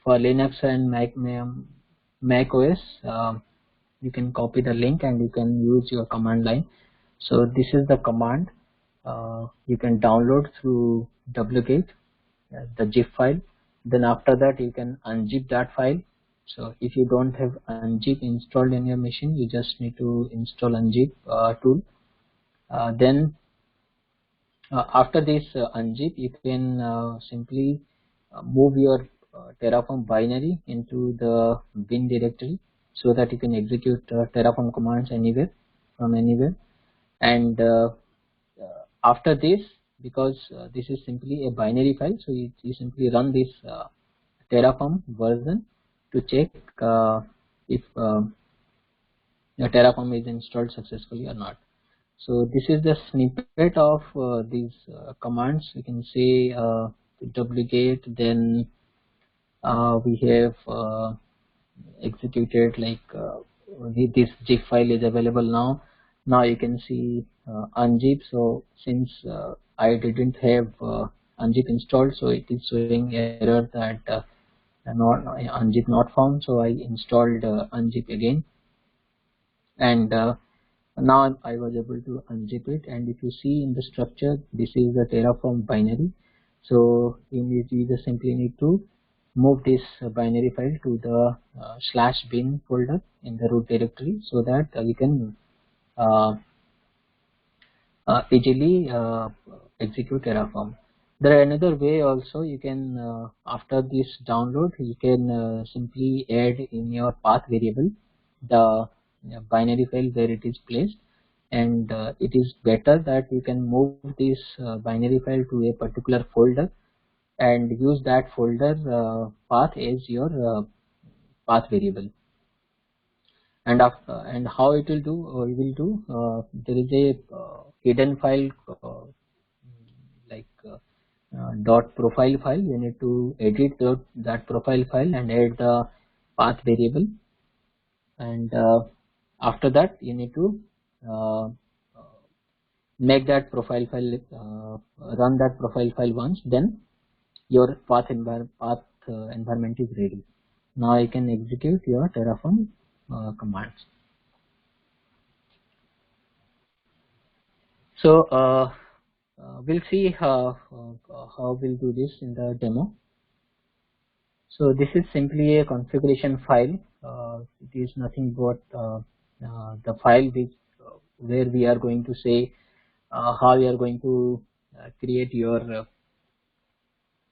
for Linux and Mac OS, you can copy the link and you can use your command line. So this is the command you can download through wget, the zip file. Then after that you can unzip that file. So if you don't have unzip installed in your machine, you just need to install unzip tool. Then after this unzip, you can simply move your Terraform binary into the bin directory so that you can execute Terraform commands anywhere from anywhere. And after this, because this is simply a binary file, so you simply run this Terraform version to check if your Terraform is installed successfully or not. So this is the snippet of these commands. You can say duplicate, then we have executed, like this zip file is available now. Now you can see unzip. So since I didn't have unzip installed, so it is showing error that not unzip not found. So I installed unzip again, and now I was able to unzip it. And if you see in the structure, this is the Terraform binary. So you just simply need to move this binary file to the /bin folder in the root directory, so that we can easily execute Terraform. There are another way also. You can after this download, you can simply add in your path variable the binary file where it is placed, and it is better that you can move this binary file to a particular folder and use that folder path as your path variable. And after, and how it will do, we will do, there is a hidden file like dot profile file. You need to edit that profile file and add the path variable, and after that you need to make that profile file, run that profile file once, then your path environment is ready. Now you can execute your Terraform commands. So we'll see how we'll do this in the demo. So this is simply a configuration file. It is nothing but the file which where we are going to say how we are going to create your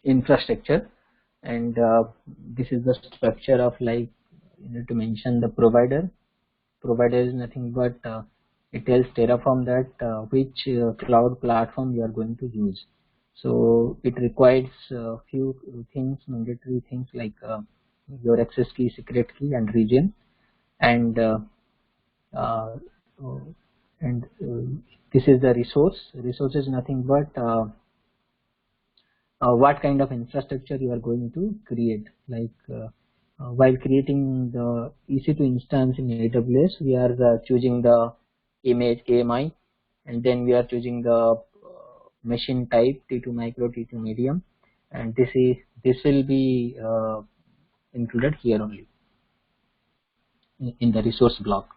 infrastructure. And this is the structure of, like, you need to mention the provider. Provider is nothing but it tells Terraform that which cloud platform you are going to use. So it requires few things, mandatory things, like your access key, secret key, and region. And this is the resource. Resource is nothing but what kind of infrastructure you are going to create. Like while creating the EC2 instance in AWS, we are choosing the image AMI, and then we are choosing the machine type T2 micro, T2 medium, and this will be included here only in the resource block.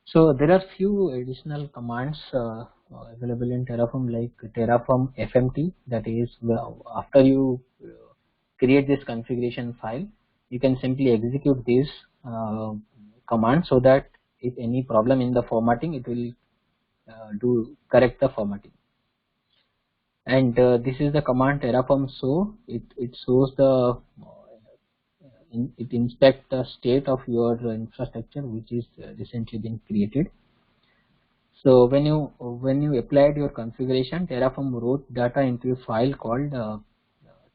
So there are few additional commands available in Terraform, like Terraform FMT. That is, after you create this configuration file, you can simply execute this command, so that if any problem in the formatting, it will correct the formatting. And this is the command terraform show. It shows the it inspects the state of your infrastructure which is recently been created. So when you applied your configuration, Terraform wrote data into a file called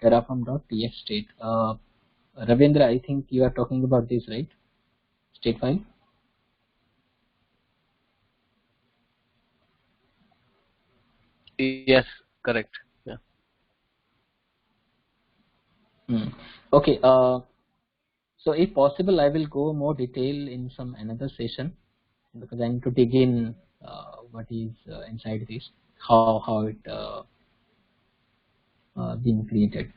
terraform.txt. Ravindra, I think you are talking about this, right? State file. Yes, correct. Yeah. Okay. So if possible, I will go more detail in some another session, because I need to dig in what is inside this, how it been created.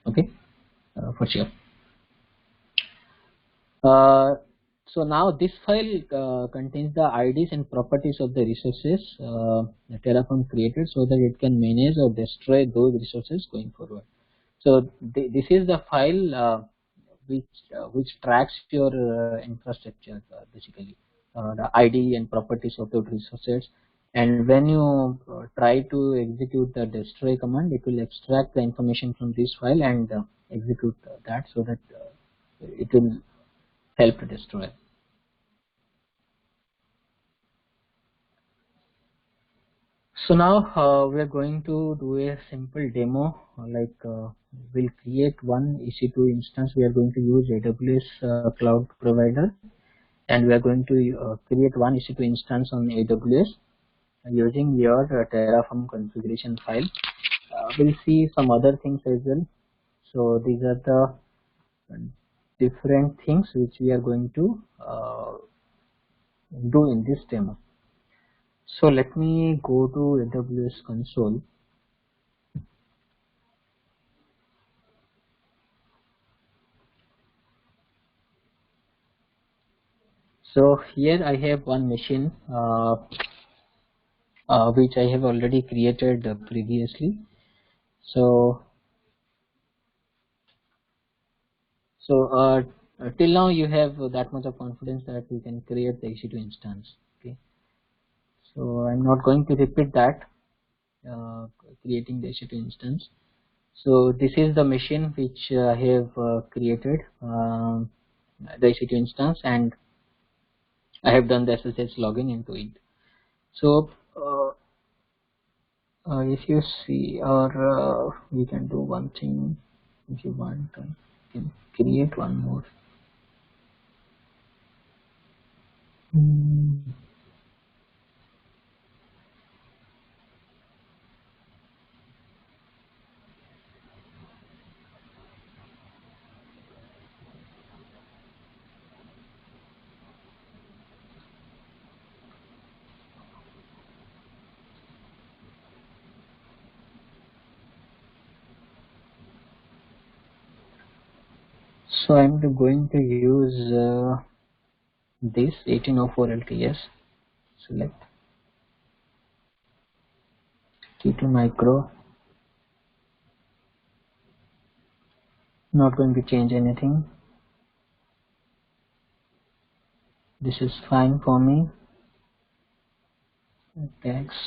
Okay, for sure. So now this file contains the IDs and properties of the resources that Terraform created, so that it can manage or destroy those resources going forward. So this is the file which tracks your infrastructure, basically the ID and properties of those resources. And when you try to execute the destroy command, it will extract the information from this file and execute that, so that it will help to destroy. So now we are going to do a simple demo. We'll create one EC2 instance. We are going to use AWS cloud provider, and we are going to create one EC2 instance on AWS using your Terraform configuration file. We'll see some other things as well. So these are the different things which we are going to do in this demo. So let me go to AWS console. So here I have one machine which I have already created previously. So till now you have that much of confidence that you can create the EC2 instance. Okay. So I'm not going to repeat that creating the EC2 instance. So this is the machine which I have created the EC2 instance, and I have done the SSH login into it. So if you see, or we can do one thing. If you want, I can create one more. So I'm going to use this 1804 LTS. Select T2 micro. Not going to change anything. This is fine for me. Text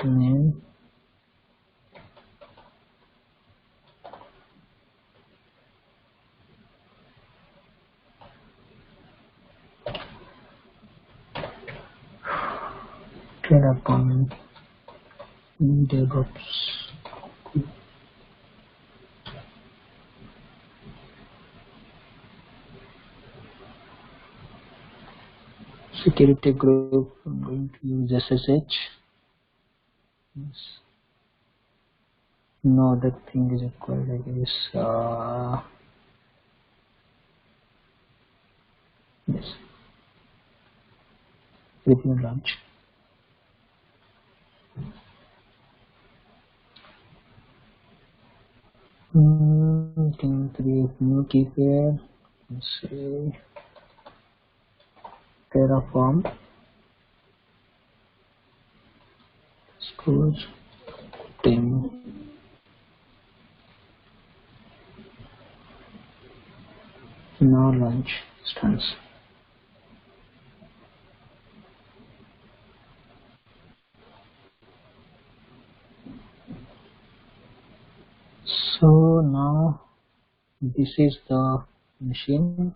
name. Terraform DevOps. Security group. I'm going to use SSH. Yes. No other thing is required, I guess. Yes. Review launch. Can create new key pair. Let's say Terraform. Scores 10. Now launch instance. this is the machine.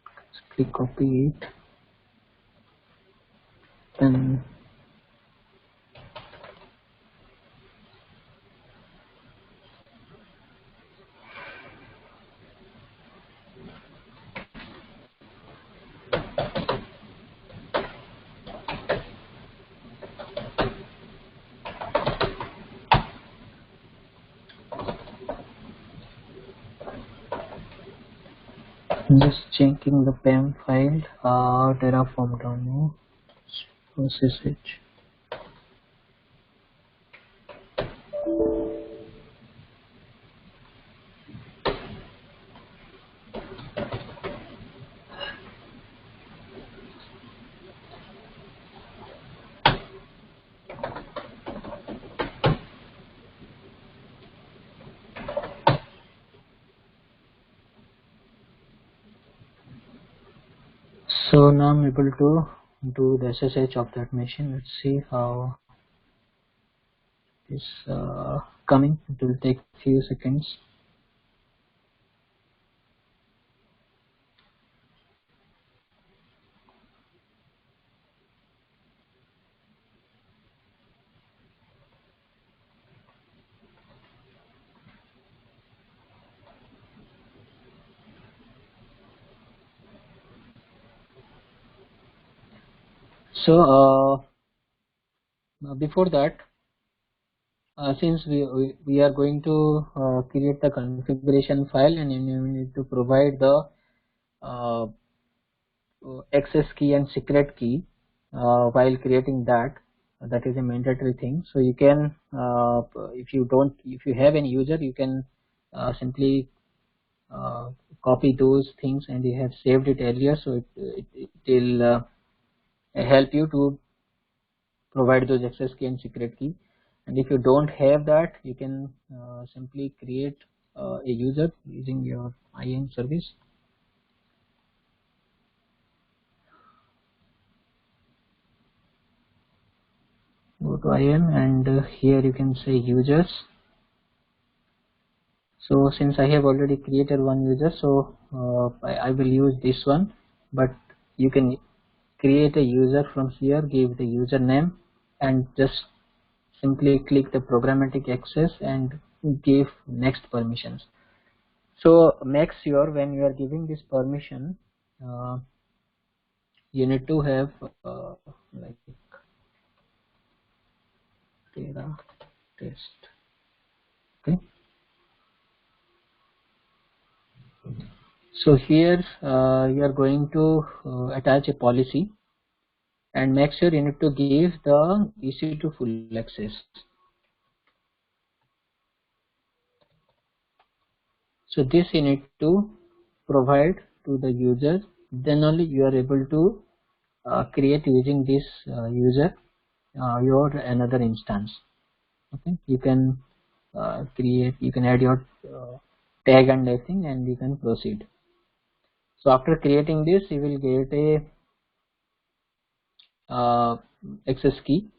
Let's click copy it, and just checking the PEM file, Terraform download, process it. So now I'm able to do the SSH of that machine. Let's see how it's coming. It will take a few seconds. So before that, since we are going to create the configuration file, and you need to provide the uh, access key and secret key while creating that. That is a mandatory thing. So you can, if you have any user, you can simply uh, copy those things, and you have saved it earlier, so it will help you to provide those access key and secret key. And if you don't have that, you can simply create a user using your IAM service. Go to IAM, and here you can say users. So since I have already created one user, so I will use this one, but you can create a user from here, give the username, and just simply click the programmatic access and give next permissions. So make sure when you are giving this permission, you need to have like Terra test. Okay. So here you are going to attach a policy, and make sure you need to give the EC2 full access. So this you need to provide to the user, then only you are able to create using this user your another instance. Okay, you can you can add your tag and everything, and you can proceed. So after creating this, you will get a access key.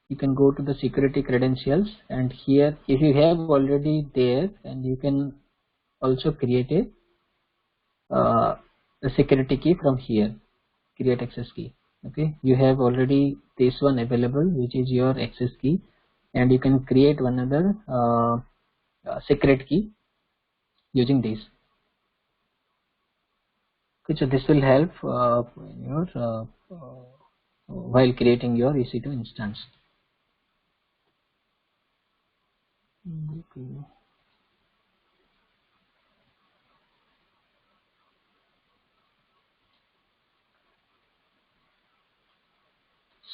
You can go to the security credentials, and here if you have already there, and you can also create a security key from here, create access key. Okay, you have already this one available, which is your access key, and you can create one other secret key using this. Okay, so this will help in your while creating your EC2 instance. Okay.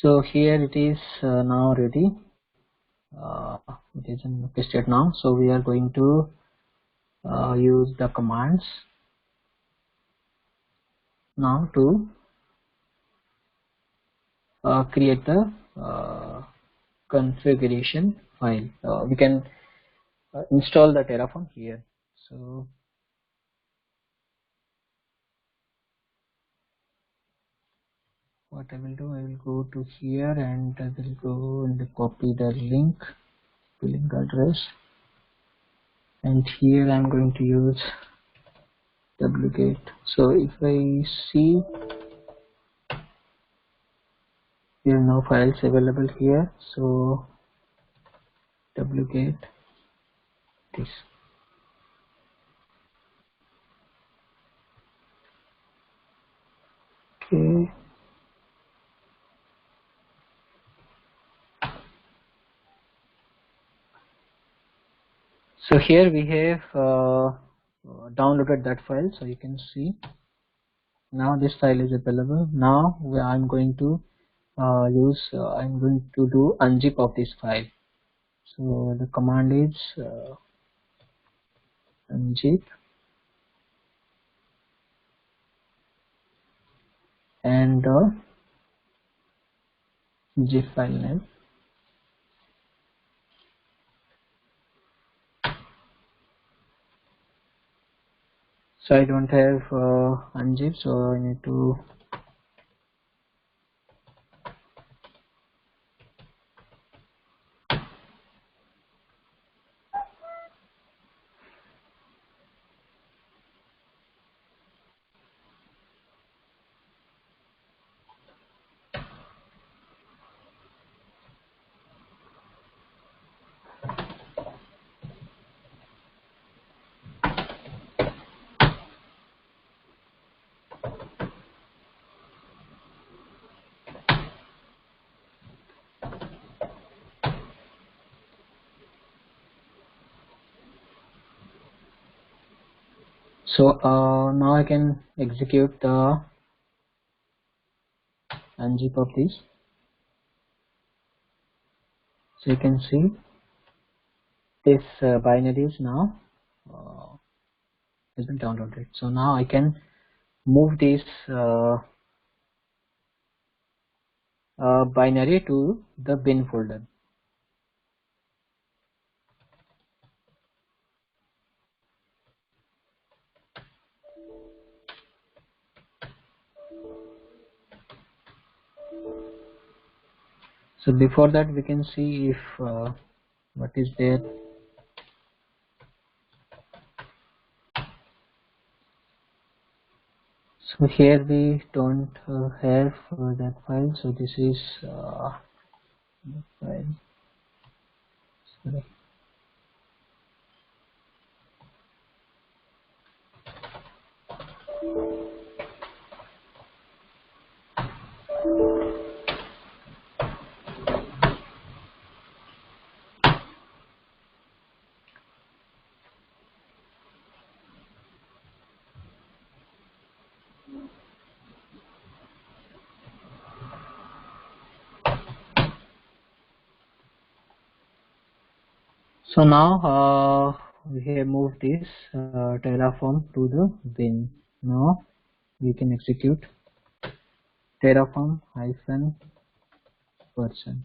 So here it is now ready. It is in okay state now. So we are going to use the commands now to create the configuration file. We can install the Terraform here. So what I will do, I will go to here, and I will go and copy the link billing address, and here I'm going to use wget. So if I see, there are no files available here, so wget this. Okay, so here we have downloaded that file, so you can see now this file is available. Now I'm going to I'm going to do unzip of this file. So the command is unzip and zip file name. So I don't have unzip, so I need to now I can execute the unzip of this. So you can see this binary is now has been downloaded. So now I can move this binary to the bin folder. So before that we can see if what is there. So here we don't have that file, so this is the file. Sorry. So now we have moved this Terraform to the bin. Now we can execute Terraform -person.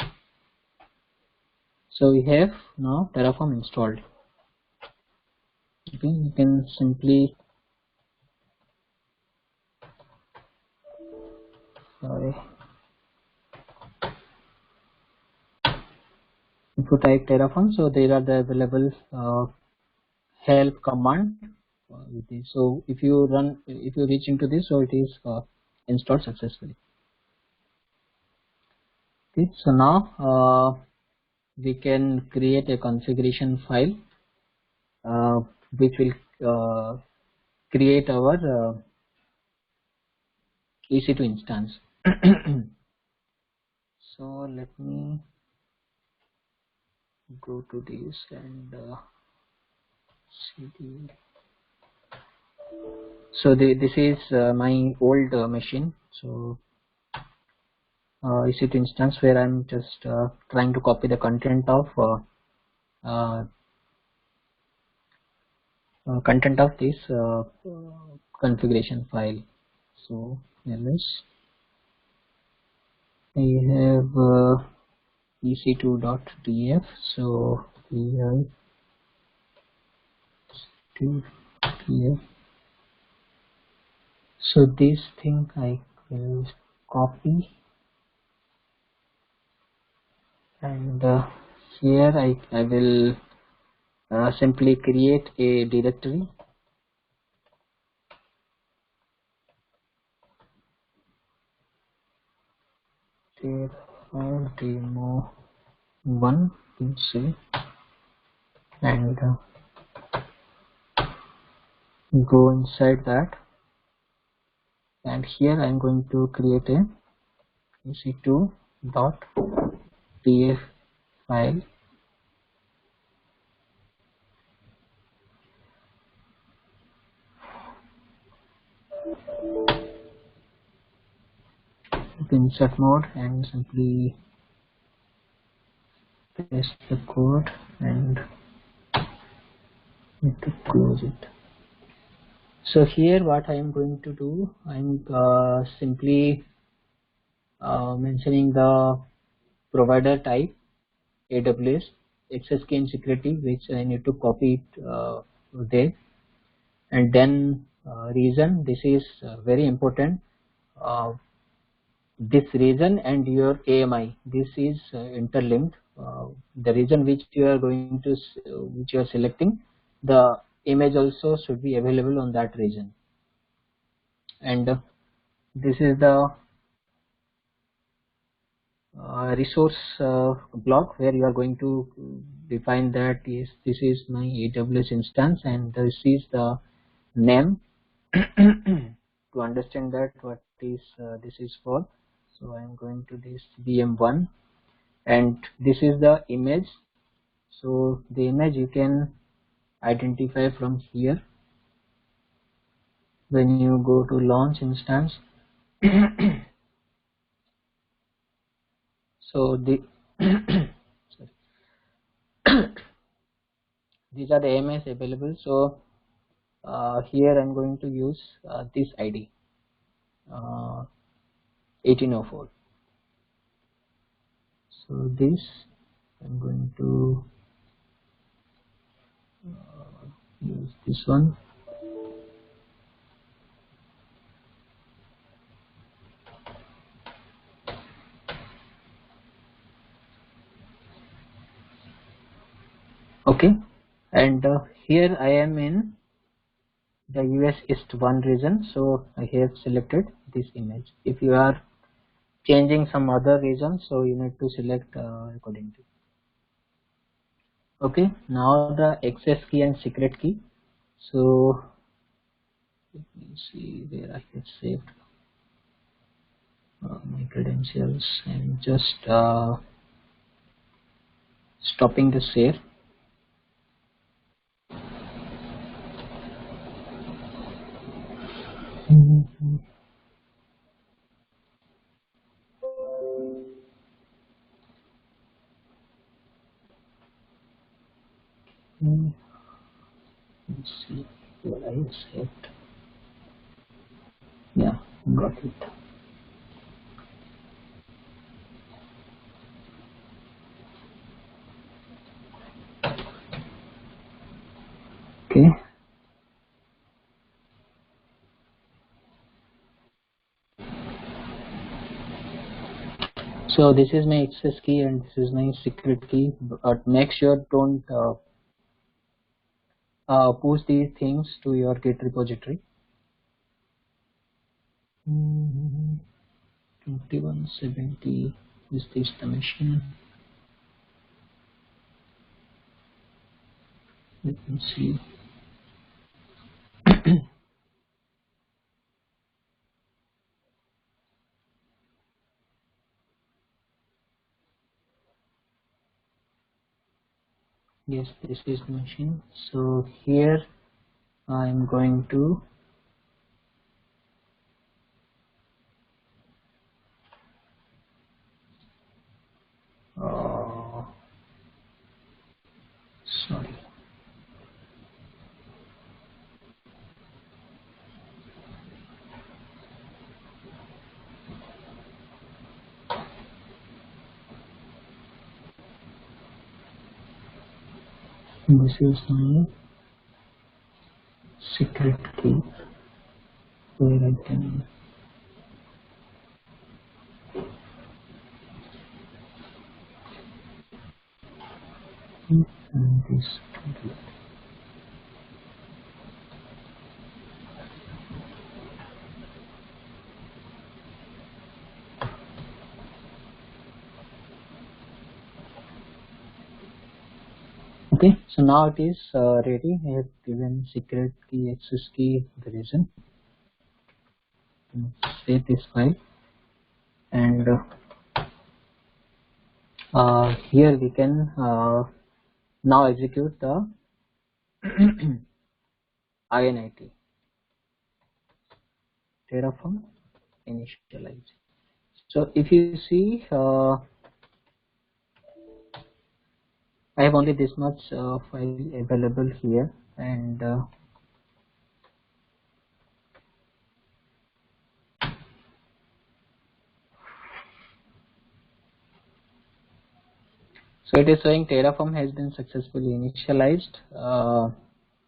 So we have now Terraform installed. Okay, you can simply if you type Terraform, so there are the available help command with this. So if you reach into this, so it is installed successfully. Okay, so now we can create a configuration file which will create our EC2 instance. So let me go to this and CD. So this is my old machine. So EC2 instance where I'm just trying to copy the content of this configuration file. So ls I have ec2.tf. so here tf. So this thing I will copy and here I will simply create a directory. Here demo 1 you say, and go inside that, and here I'm going to create a ec2.pf file. Insert mode and simply paste the code and need to close it. So here what I am going to do, I'm simply mentioning the provider type AWS, access key and security, which I need to copy it there, and then region. This is very important. This region and your AMI, this is interlinked. The region which you are going to which you are selecting, the image also should be available on that region. And this is the resource block where you are going to define that is this is my AWS instance and this is the name to understand that what is this is for. So I am going to this VM1, and this is the image. So the image you can identify from here when you go to launch instance. So the these are the AMS available. So here I'm going to use this ID 1804. So this I'm going to use this one. Okay, and here I am in the US East 1 region, so I have selected this image. If you are changing some other region, so you need to select according to. Okay, now the access key and secret key. So let me see where I have saved my credentials. I'm just stopping the share. Let's see where I saved. Yeah, got it. Okay. So this is my access key and this is my secret key, but make sure don't push these things to your Git repository. 2170 is this the machine. Let me see. Yes, this is the machine. So here I'm going to sorry. This is my secret key where I can And this. Okay, so now it is ready. I have given secret key, access key, the reason. Save this file, and here we can now execute the init Terraform initialize. So if you see, I have only this much file available here, and so it is showing Terraform has been successfully initialized.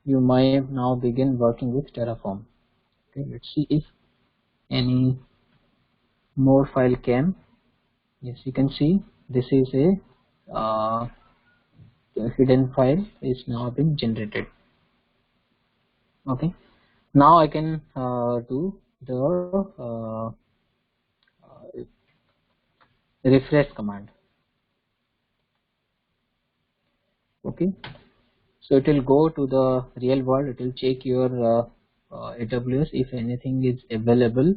You might now begin working with Terraform. Okay, let's see if any more file came. Yes, you can see this is a hidden file is now been generated. Okay, now I can do the refresh command. Okay, so it will go to the real world. It will check your AWS if anything is available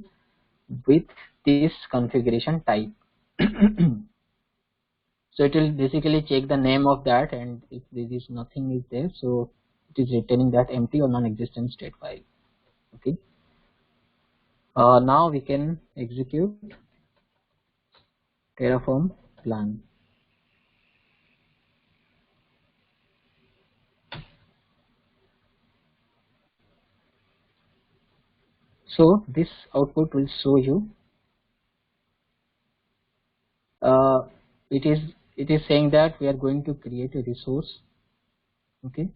with this configuration type. So it will basically check the name of that, and if there is nothing is there, so it is returning that empty or non-existent state file. Okay, now we can execute Terraform plan. So this output will show you it is saying that we are going to create a resource. Okay,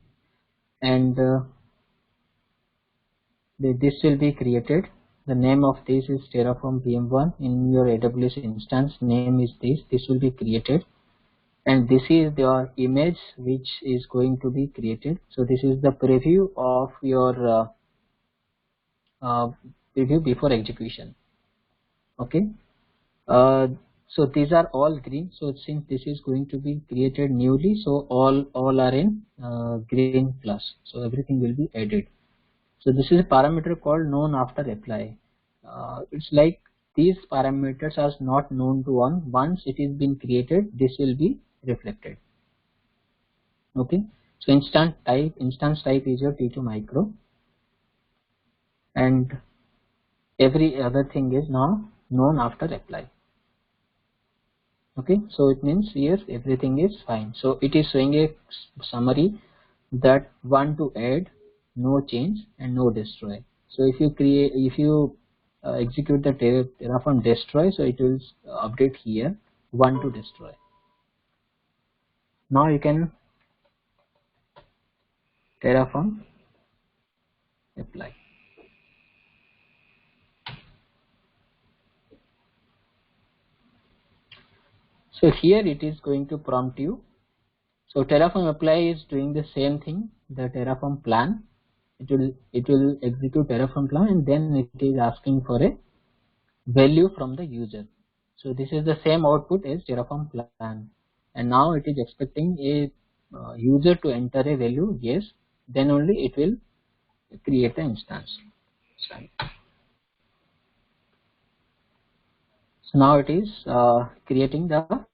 and this will be created. The name of this is Terraform VM1. In your AWS instance name is this will be created, and this is your image which is going to be created. So this is the preview of your preview before execution. Okay, so these are all green. So since this is going to be created newly, so all are in green plus, so everything will be added. So this is a parameter called known after apply. It's like these parameters are not known to one. Once it is been created, this will be reflected. Okay, so instance type is your T2 micro, and every other thing is now known after apply. Okay, so it means here everything is fine. So it is showing a summary that want to add, no change, and no destroy. So if you execute the Terraform destroy, so it will update here want to destroy. Now you can Terraform apply. So here it is going to prompt you. So Terraform apply is doing the same thing, the Terraform plan. It will execute Terraform plan, and then it is asking for a value from the user. So this is the same output as Terraform plan, and now it is expecting a user to enter a value. Yes, then only it will create the instance. So now it is creating the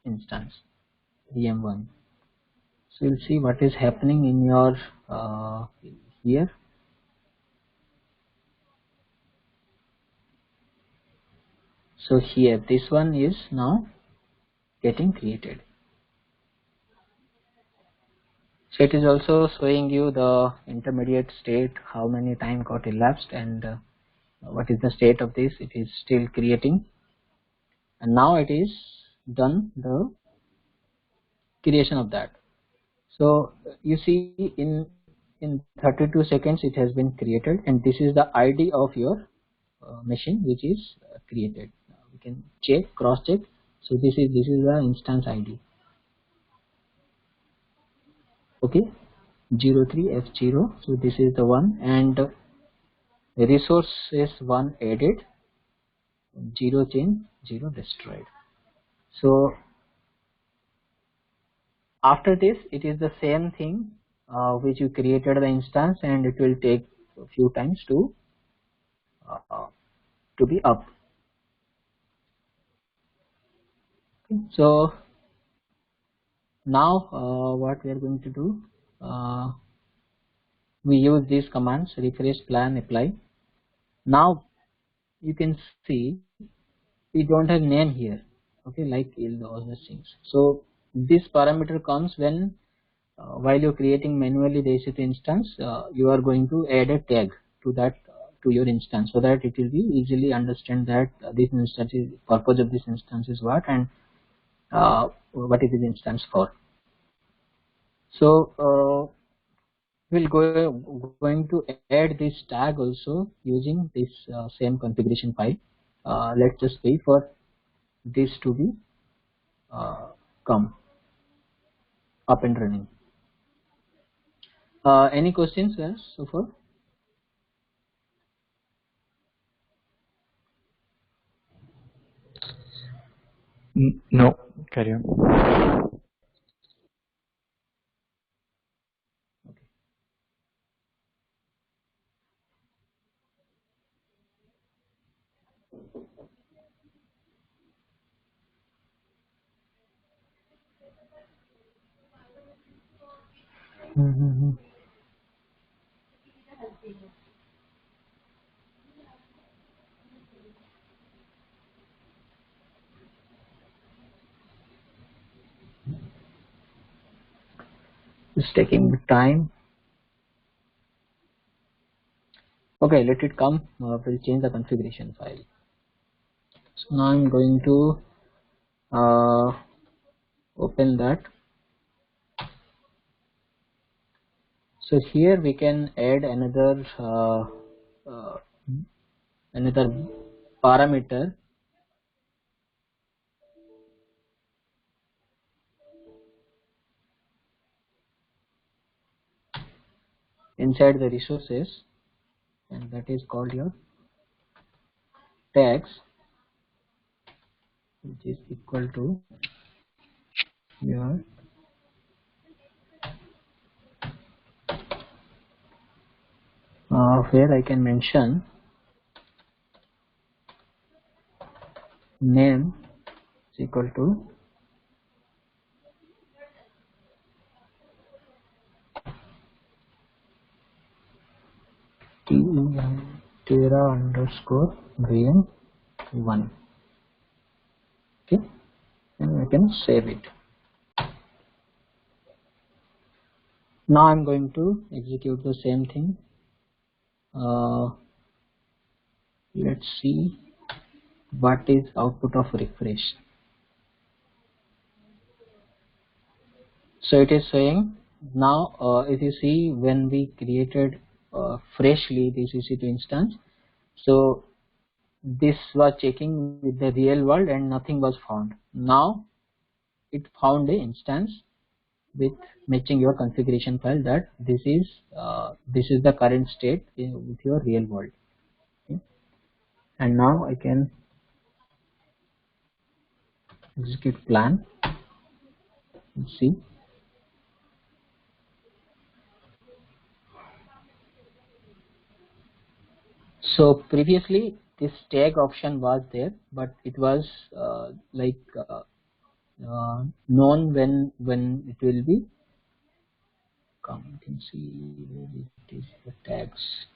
instance VM1. So you'll see what is happening in your here. So here this one is now getting created. So it is also showing you the intermediate state, how many time got elapsed, and what is the state of this. It is still creating, and now it is done the creation of that. So you see in 32 seconds it has been created, and this is the ID of your machine which is created. We can check, cross check. So this is the instance ID. Okay, 03F0. So this is the one, and resource is 1 added, 0 change, 0 destroyed. So after this, it is the same thing which you created the instance, and it will take a few times to be up. Okay. So now what we are going to do, we use these commands: refresh, plan, apply. Now you can see we don't have name here, okay, like in the other things. So this parameter comes when while you're creating manually the EC2 instance, you are going to add a tag to that to your instance, so that it will be easily understand that this instance is purpose of this instance is what, and what is this instance for. So we'll going to add this tag also using this same configuration file. Let's just wait for this to be come up and running. Any questions, guys, so far? No, carry on. It's taking time. Okay, let it come. We'll change the configuration file. So now I'm going to open that. So here we can add another parameter inside the resources, and that is called your tags, which is equal to your where I can mention name is equal to Tera underscore VM1. Okay, and I can save it. Now I'm going to execute the same thing. Let's see what is output of refresh. So it is saying now if you see when we created freshly this EC2 instance, so this was checking with the real world and nothing was found. Now it found a instance with matching your configuration file that this is the current state with your real world. Okay. And now I can execute plan and see. So previously this tag option was there, but it was known when it will be come. You can see where it is the tags.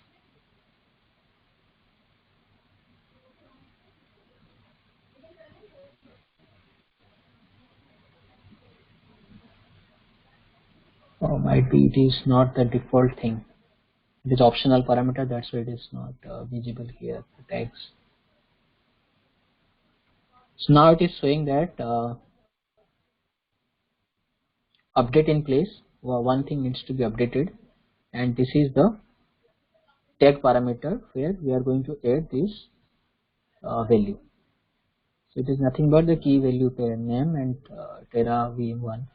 Or might be it is not the default thing. It is optional parameter, that's why it is not visible here, the tags. So now it is showing that update in place. One thing needs to be updated, and this is the tag parameter where we are going to add this value. So it is nothing but the key value pair name and Tera VM1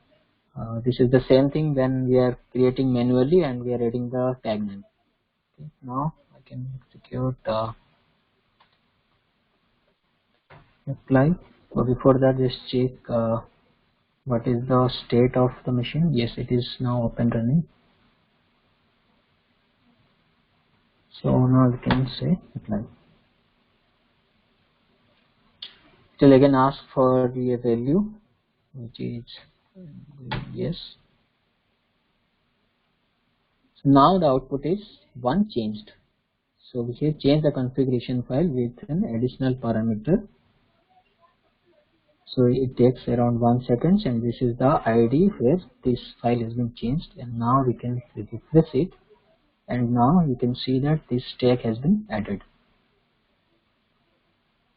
This is the same thing when we are creating manually and we are adding the tag name. Okay. Now I can execute apply. But before that, just check what is the state of the machine. Yes, it is now up and running. So now we can say apply. It will again ask for the value, which is yes. So now the output is 1 changed. So we have changed the configuration file with an additional parameter. So it takes around 1 second, and this is the ID where this file has been changed. And now we can refresh it, and now you can see that this tag has been added.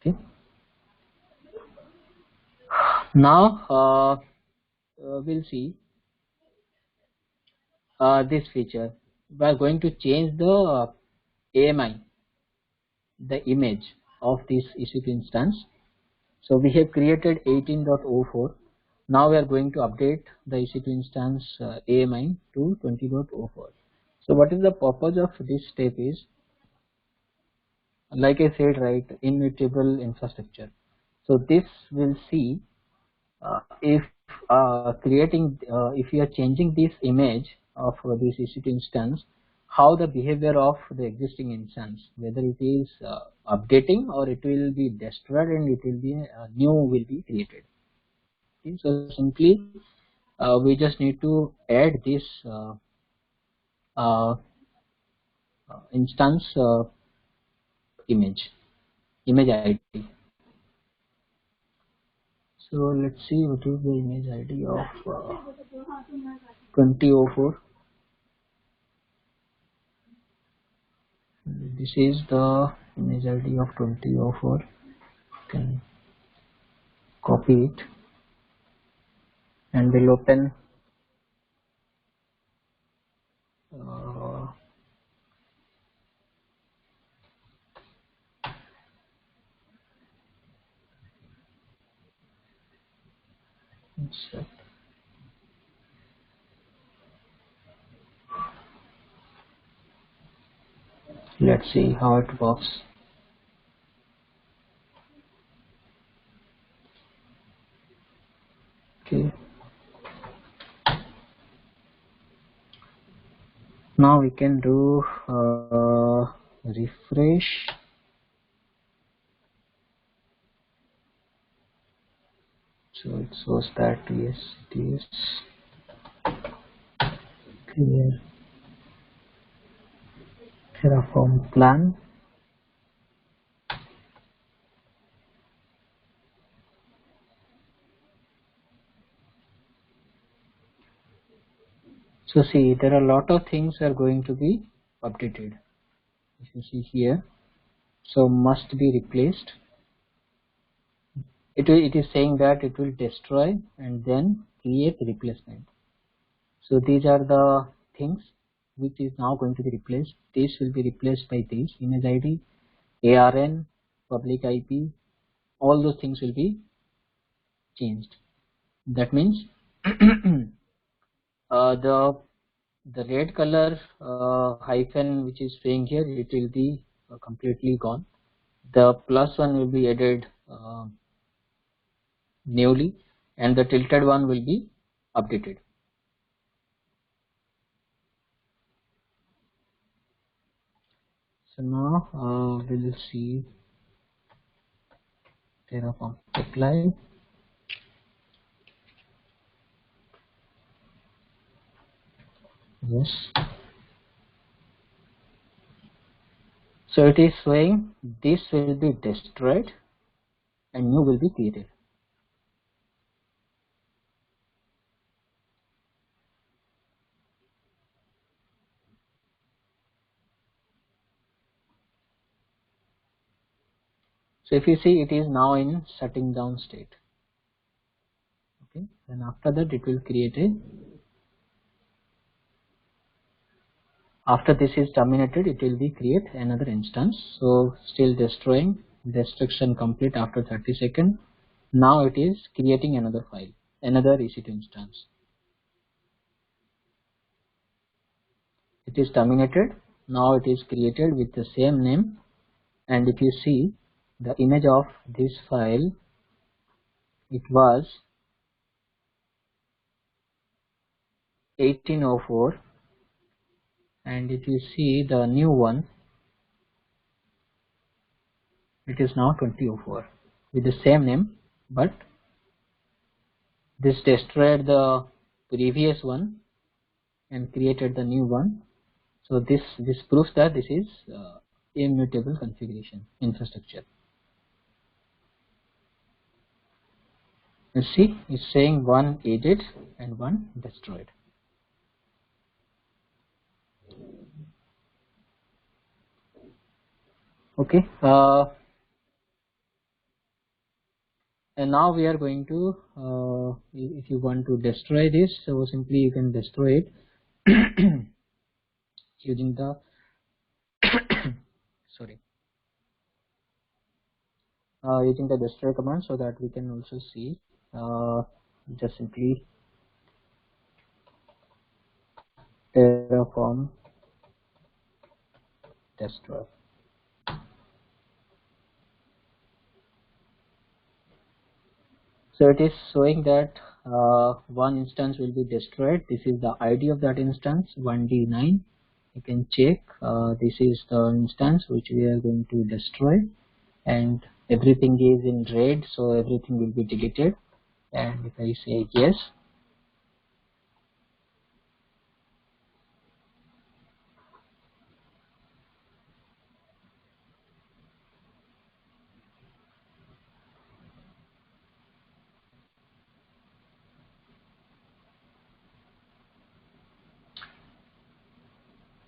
Okay. Now we'll see this feature. We are going to change the AMI, the image of this EC2 instance. So we have created 18.04. Now we are going to update the EC2 instance AMI to 20.04. So what is the purpose of this step is, like I said, right, immutable infrastructure. So this will see if if you are changing this image of this EC2 instance, how the behavior of the existing instance, whether it is updating or it will be destroyed and it will be new will be created. Okay, so simply we just need to add this instance image ID. So let's see what is the image ID of 2004. This is the image ID of 2004. You can copy it and we'll open insert. Let's see how it works. Okay. Now we can do refresh. So it shows that yes, it is clear. Terraform plan. So see, there are a lot of things are going to be updated. If you see here, so must be replaced. It is saying that it will destroy and then create replacement. So these are the things which is now going to be replaced. This will be replaced by this image ID, ARN, public IP. All those things will be changed. That means the red color hyphen which is showing here, it will be completely gone. The plus one will be added newly, and the tilted one will be updated. So now we will see Terraform apply. Yes. So it is showing this will be destroyed and new will be created. So if you see, it is now in shutting down state. Okay, and after that it will create a, after this is terminated, it will be create another instance. So still destroying, destruction complete after 30 seconds. Now it is creating another file, another EC2 instance. it is terminated. Now it is created with the same name, and if you see the image of this file, it was 1804, and if you see the new one, it is now 2004 with the same name, but this destroyed the previous one and created the new one. So this proves that this is immutable configuration infrastructure. You see, it's saying one added and one destroyed. Okay, and now we are going to, if you want to destroy this, so simply you can destroy it using the sorry, using the destroy command, so that we can also see. Just simply terraform destroy. So it is showing that one instance will be destroyed. This is the ID of that instance, 1D9. You can check. This is the instance which we are going to destroy, and everything is in red, so everything will be deleted. And if I say yes,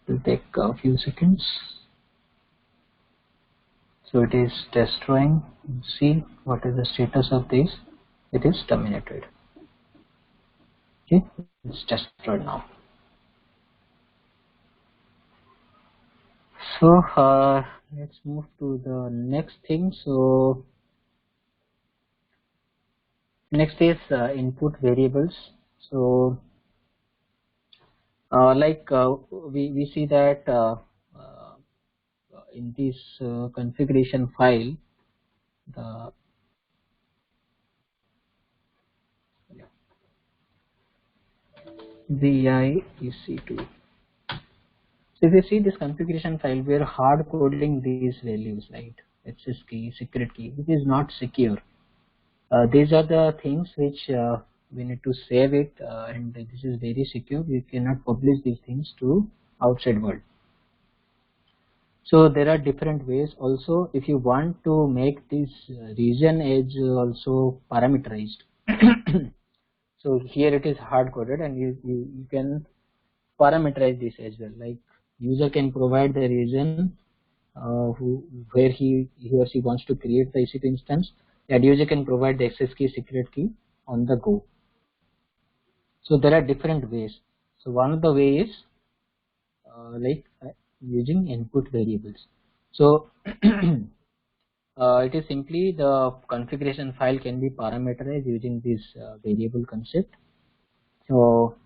it will take a few seconds. So it is destroying. See what is the status of this. It is terminated. Okay, it's destroyed now. So let's move to the next thing. So next is input variables. So we see that in this configuration file, the vi ec2. So if you see this configuration file, we are hard coding these values, right? Access key, secret key, which is not secure. These are the things which we need to save it, and this is very secure. We cannot publish these things to outside world. So there are different ways. Also, if you want to make this region edge also parameterized, so here it is hard coded, and you can parameterize this as well. Like user can provide the region where he or she wants to create the EC2 instance, and user can provide the access key, secret key on the go. So there are different ways. So one of the way is using input variables. So it is simply the configuration file can be parameterized using this variable concept. So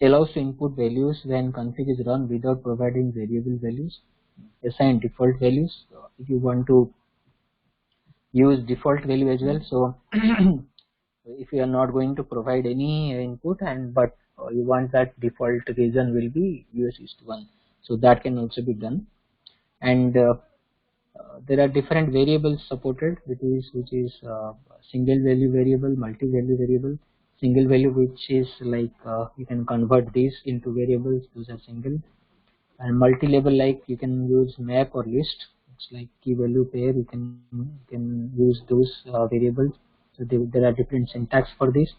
allows to input values when config is run without providing variable values. Assign default values if you want to use default value as well. So if you are not going to provide any input, and but you want that default region will be US East 1, so that can also be done. And there are different variables supported, which is single value variable, multi value variable. Single value, which is like you can convert these into variables, those are single. And multi-level, like you can use map or list. It's like key value pair. You can use those variables. So there are different syntax for this.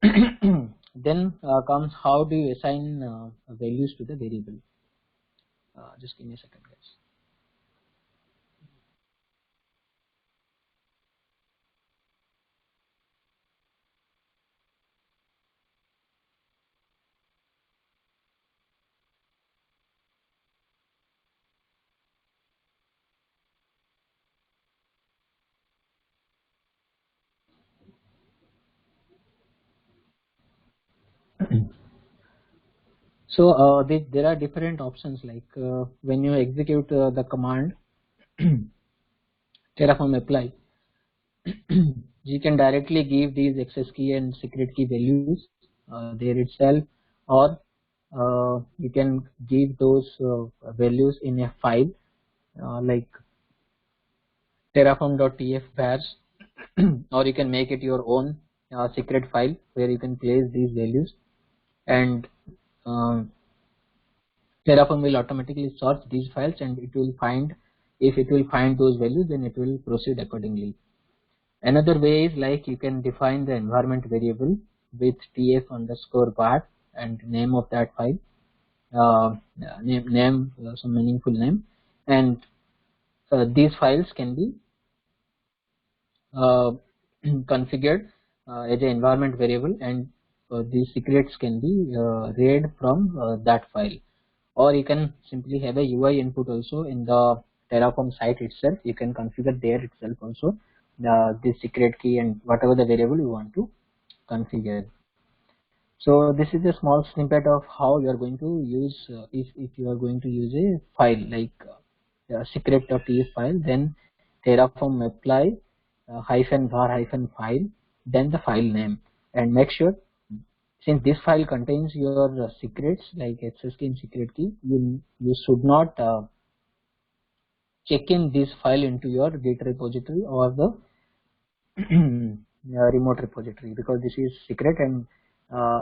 Then comes how do you assign values to the variable. Just give me a second, guys. So there are different options, like when you execute the command terraform apply, you can directly give these access key and secret key values there itself, or you can give those values in a file like terraform.tf vars or you can make it your own secret file where you can place these values, and Terraform will automatically sort these files and it will find, if it will find those values, then it will proceed accordingly. Another way is like you can define the environment variable with tf underscore var and name of that file, some meaningful name, and these files can be configured as an environment variable, and these secrets can be read from that file. Or you can simply have a UI input also in the Terraform site itself. You can configure there itself also the secret key and whatever the variable you want to configure. So this is a small snippet of how you are going to use if you are going to use a file like secret.tf file, then Terraform apply -var -file, then the file name, and make sure, since this file contains your secrets like access key and secret key, you should not check in this file into your Git repository or the remote repository, because this is secret and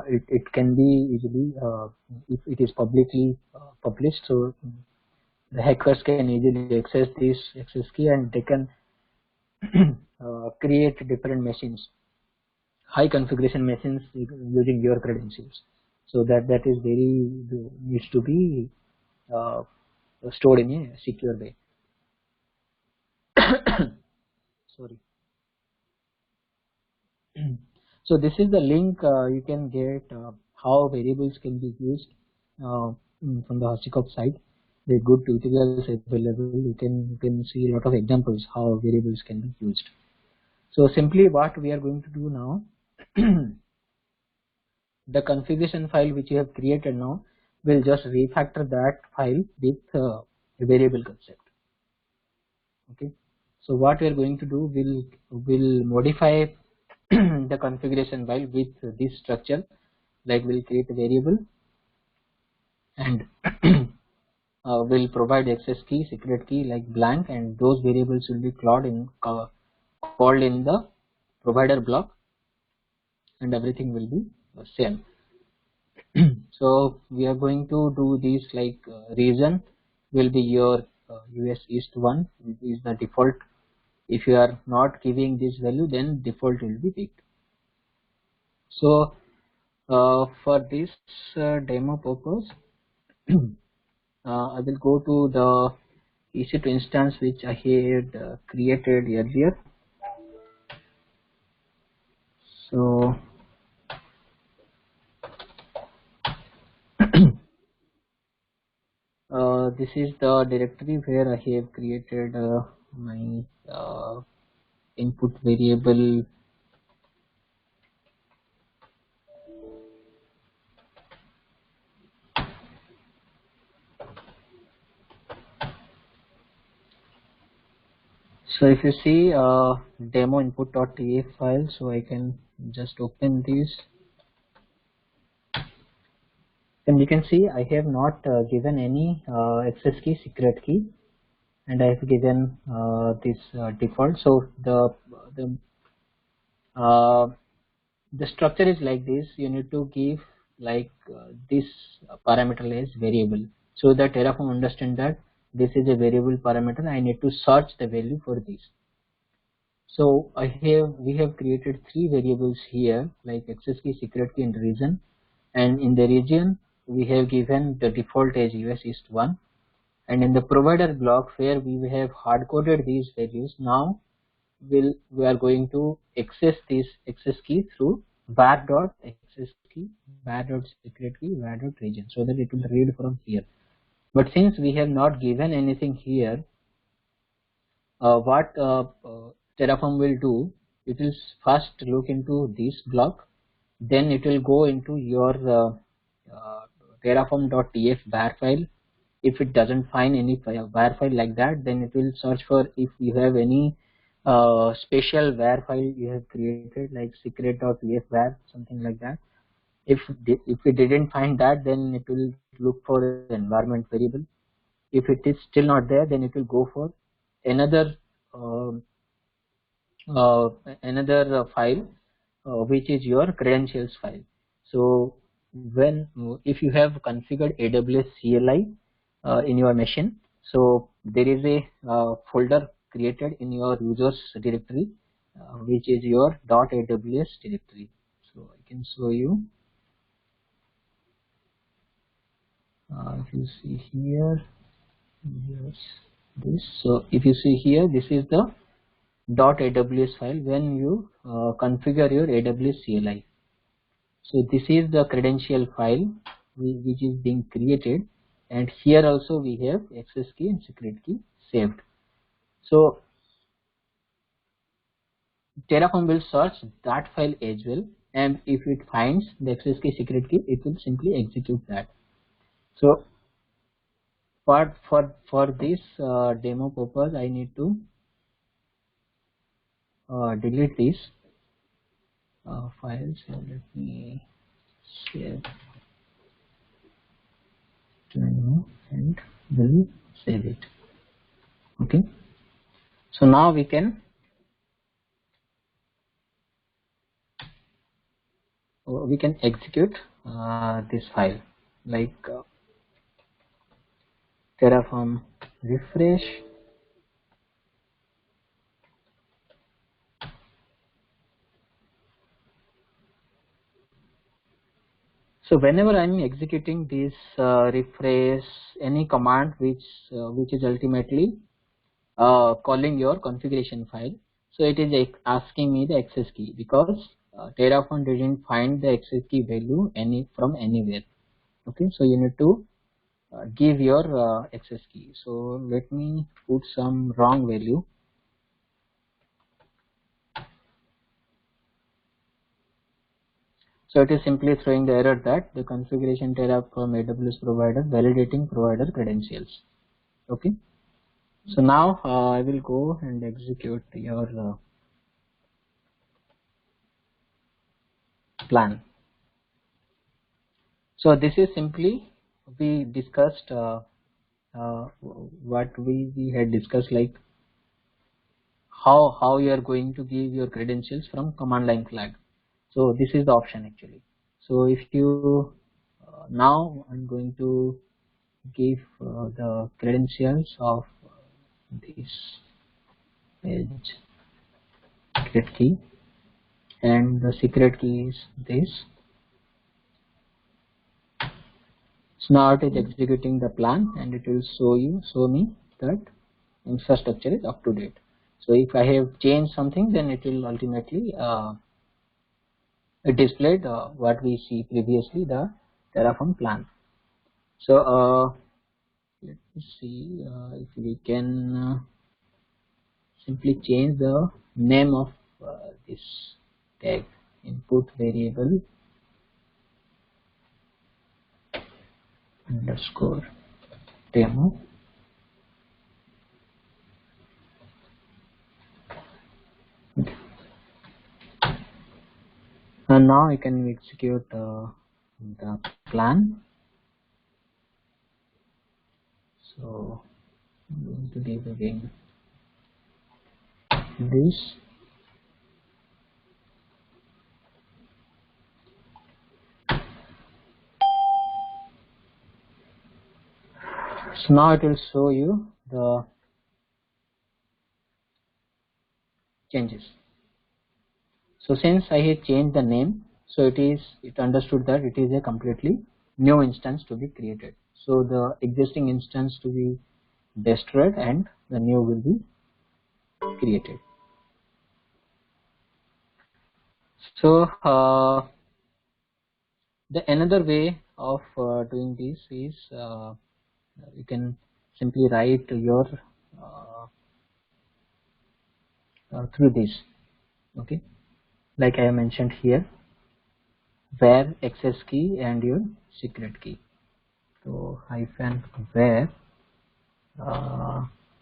it can be easily if it is publicly published, so the hackers can easily access this access key and they can create different machines, high configuration machines using your credentials. So that is very needs to be stored in a secure way. Sorry. So this is the link you can get how variables can be used from the HashiCorp site. There are good tutorials available. You can see a lot of examples how variables can be used. So simply what we are going to do now, the configuration file which you have created now, will just refactor that file with a variable concept. Okay. So what we are going to do, will modify the configuration file with this structure, like we'll create a variable and will provide access key, secret key like blank, and those variables will be called in the provider block, and everything will be the same. So we are going to do this like region will be your US East 1 is the default. If you are not giving this value, then default will be picked. So for this demo purpose, I will go to the EC2 instance which I had created earlier. So this is the directory where I have created my input variable So if you see demo input.tf file, so I can just open this, and you can see I have not given any access key, secret key, and I have given this default. So the structure is like this. You need to give like this parameter as variable, so that Terraform understand that this is a variable parameter. I need to search the value for this. So we have created three variables here, like access key, secret key, and region. And in the region, we have given the default as US East 1. And in the provider block where we have hard coded these values, now we are going to access this access key through var.access key, var.secret key, var.region, so that it will read from here. But since we have not given anything here, what Terraform will do, it will first look into this block, then it will go into your terraform.tf var file. If it doesn't find any var file like that, then it will search for if you have any special var file you have created, like secret.tf var, something like that. If it didn't find that, then it will look for an environment variable. If it is still not there, then it will go for another uh, file, which is your credentials file. So when if you have configured AWS CLI in your machine, so there is a folder created in your users directory, which is your .aws directory. So I can show you. If you see here, yes, this. So if you see here, this is the .aws file when you configure your AWS CLI. So this is the credential file which is being created, and here also we have access key and secret key saved. So Terraform will search that file as well, and if it finds the access key secret key, it will simply execute that. So for this demo purpose, I need to delete these files. So let me save demo and will save it. Okay. So now we can execute this file, like terraform refresh. So whenever I'm executing this refresh, any command which is ultimately calling your configuration file, so it is asking me the access key, because Terraform didn't find the access key value from anywhere. Okay, so you need to give your access key. So let me put some wrong value. So it is simply throwing the error that the configuration Terraform AWS provider validating provider credentials. Okay. So now I will go and execute your plan. So this is simply we discussed what we had discussed, like how you are going to give your credentials from command line flag. So this is the option actually. So if you now I'm going to give the credentials of this page secret key, and the secret key is this. So now it is executing the plan, and it will show me that infrastructure is up to date. So if I have changed something, then it will ultimately displayed what we see previously, the Terraform plan. So let me see if we can simply change the name of this tag, input variable underscore demo. Okay. And now I can execute the plan. So I'm going to give again this. So now it will show you the changes. So since I had changed the name, so it understood that it is a completely new instance to be created. So the existing instance to be destroyed and the new will be created. So the another way of doing this is you can simply write your through this. Okay, like I mentioned here, where access key and your secret key. So hyphen where,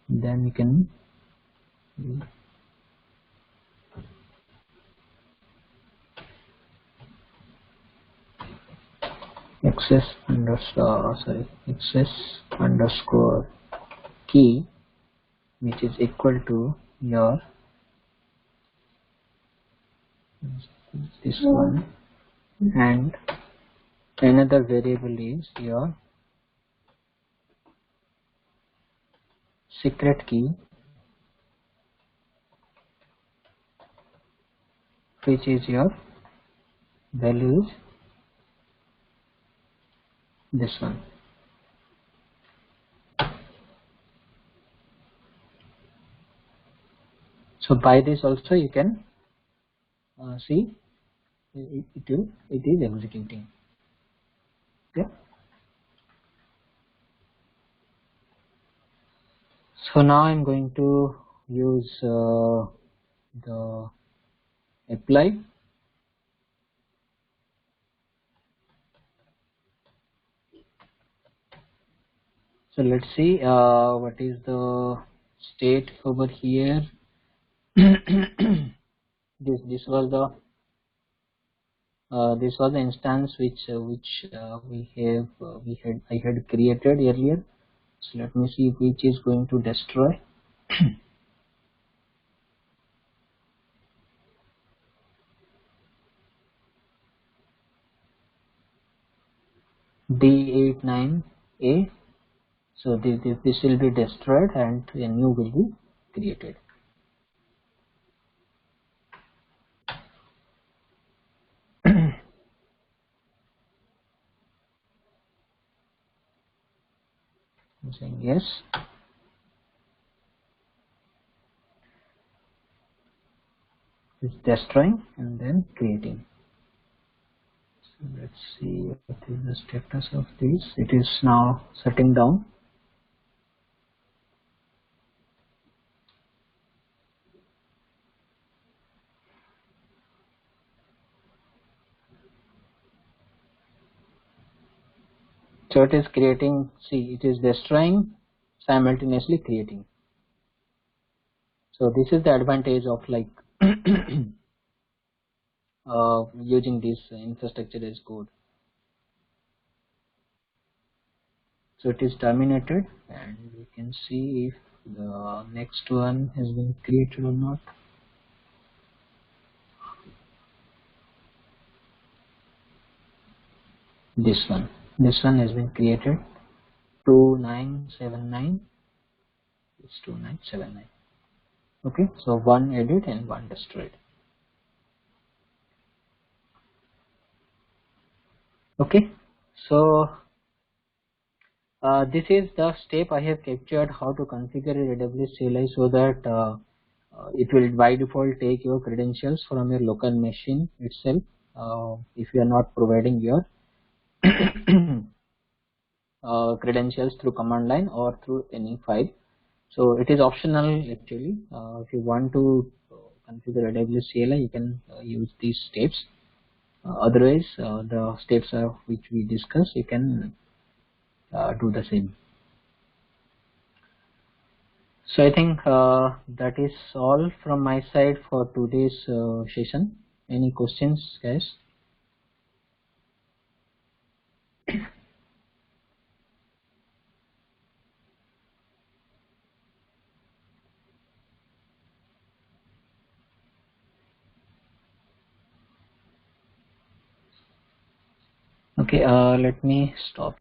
then you can access underscore key, which is equal to your this one, and another variable is your secret key, which is your value is this one. So by this also you can see it is executing. Okay. So now I'm going to use the apply. So let's see what is the state over here. This was the instance which I had created earlier. So let me see which is going to destroy. D89A. So this will be destroyed and a new will be created. I'm saying yes. It's destroying and then creating. So let's see what is the status of this. It is now shutting down. So it is creating, see, it is destroying, simultaneously creating. So this is the advantage of like using this infrastructure as code. So it is terminated, and we can see if the next one has been created or not. This one has been created. 2979. It's 2979. Okay, so one edit and one destroyed. Okay, so this is the step I have captured, how to configure a AWS CLI so that it will by default take your credentials from your local machine itself if you are not providing your credentials through command line or through any file. So it is optional actually. If you want to configure AWS CLI, you can use these steps. Otherwise, the steps which we discussed, you can do the same. So I think that is all from my side for today's session. Any questions, guys? Okay, let me stop.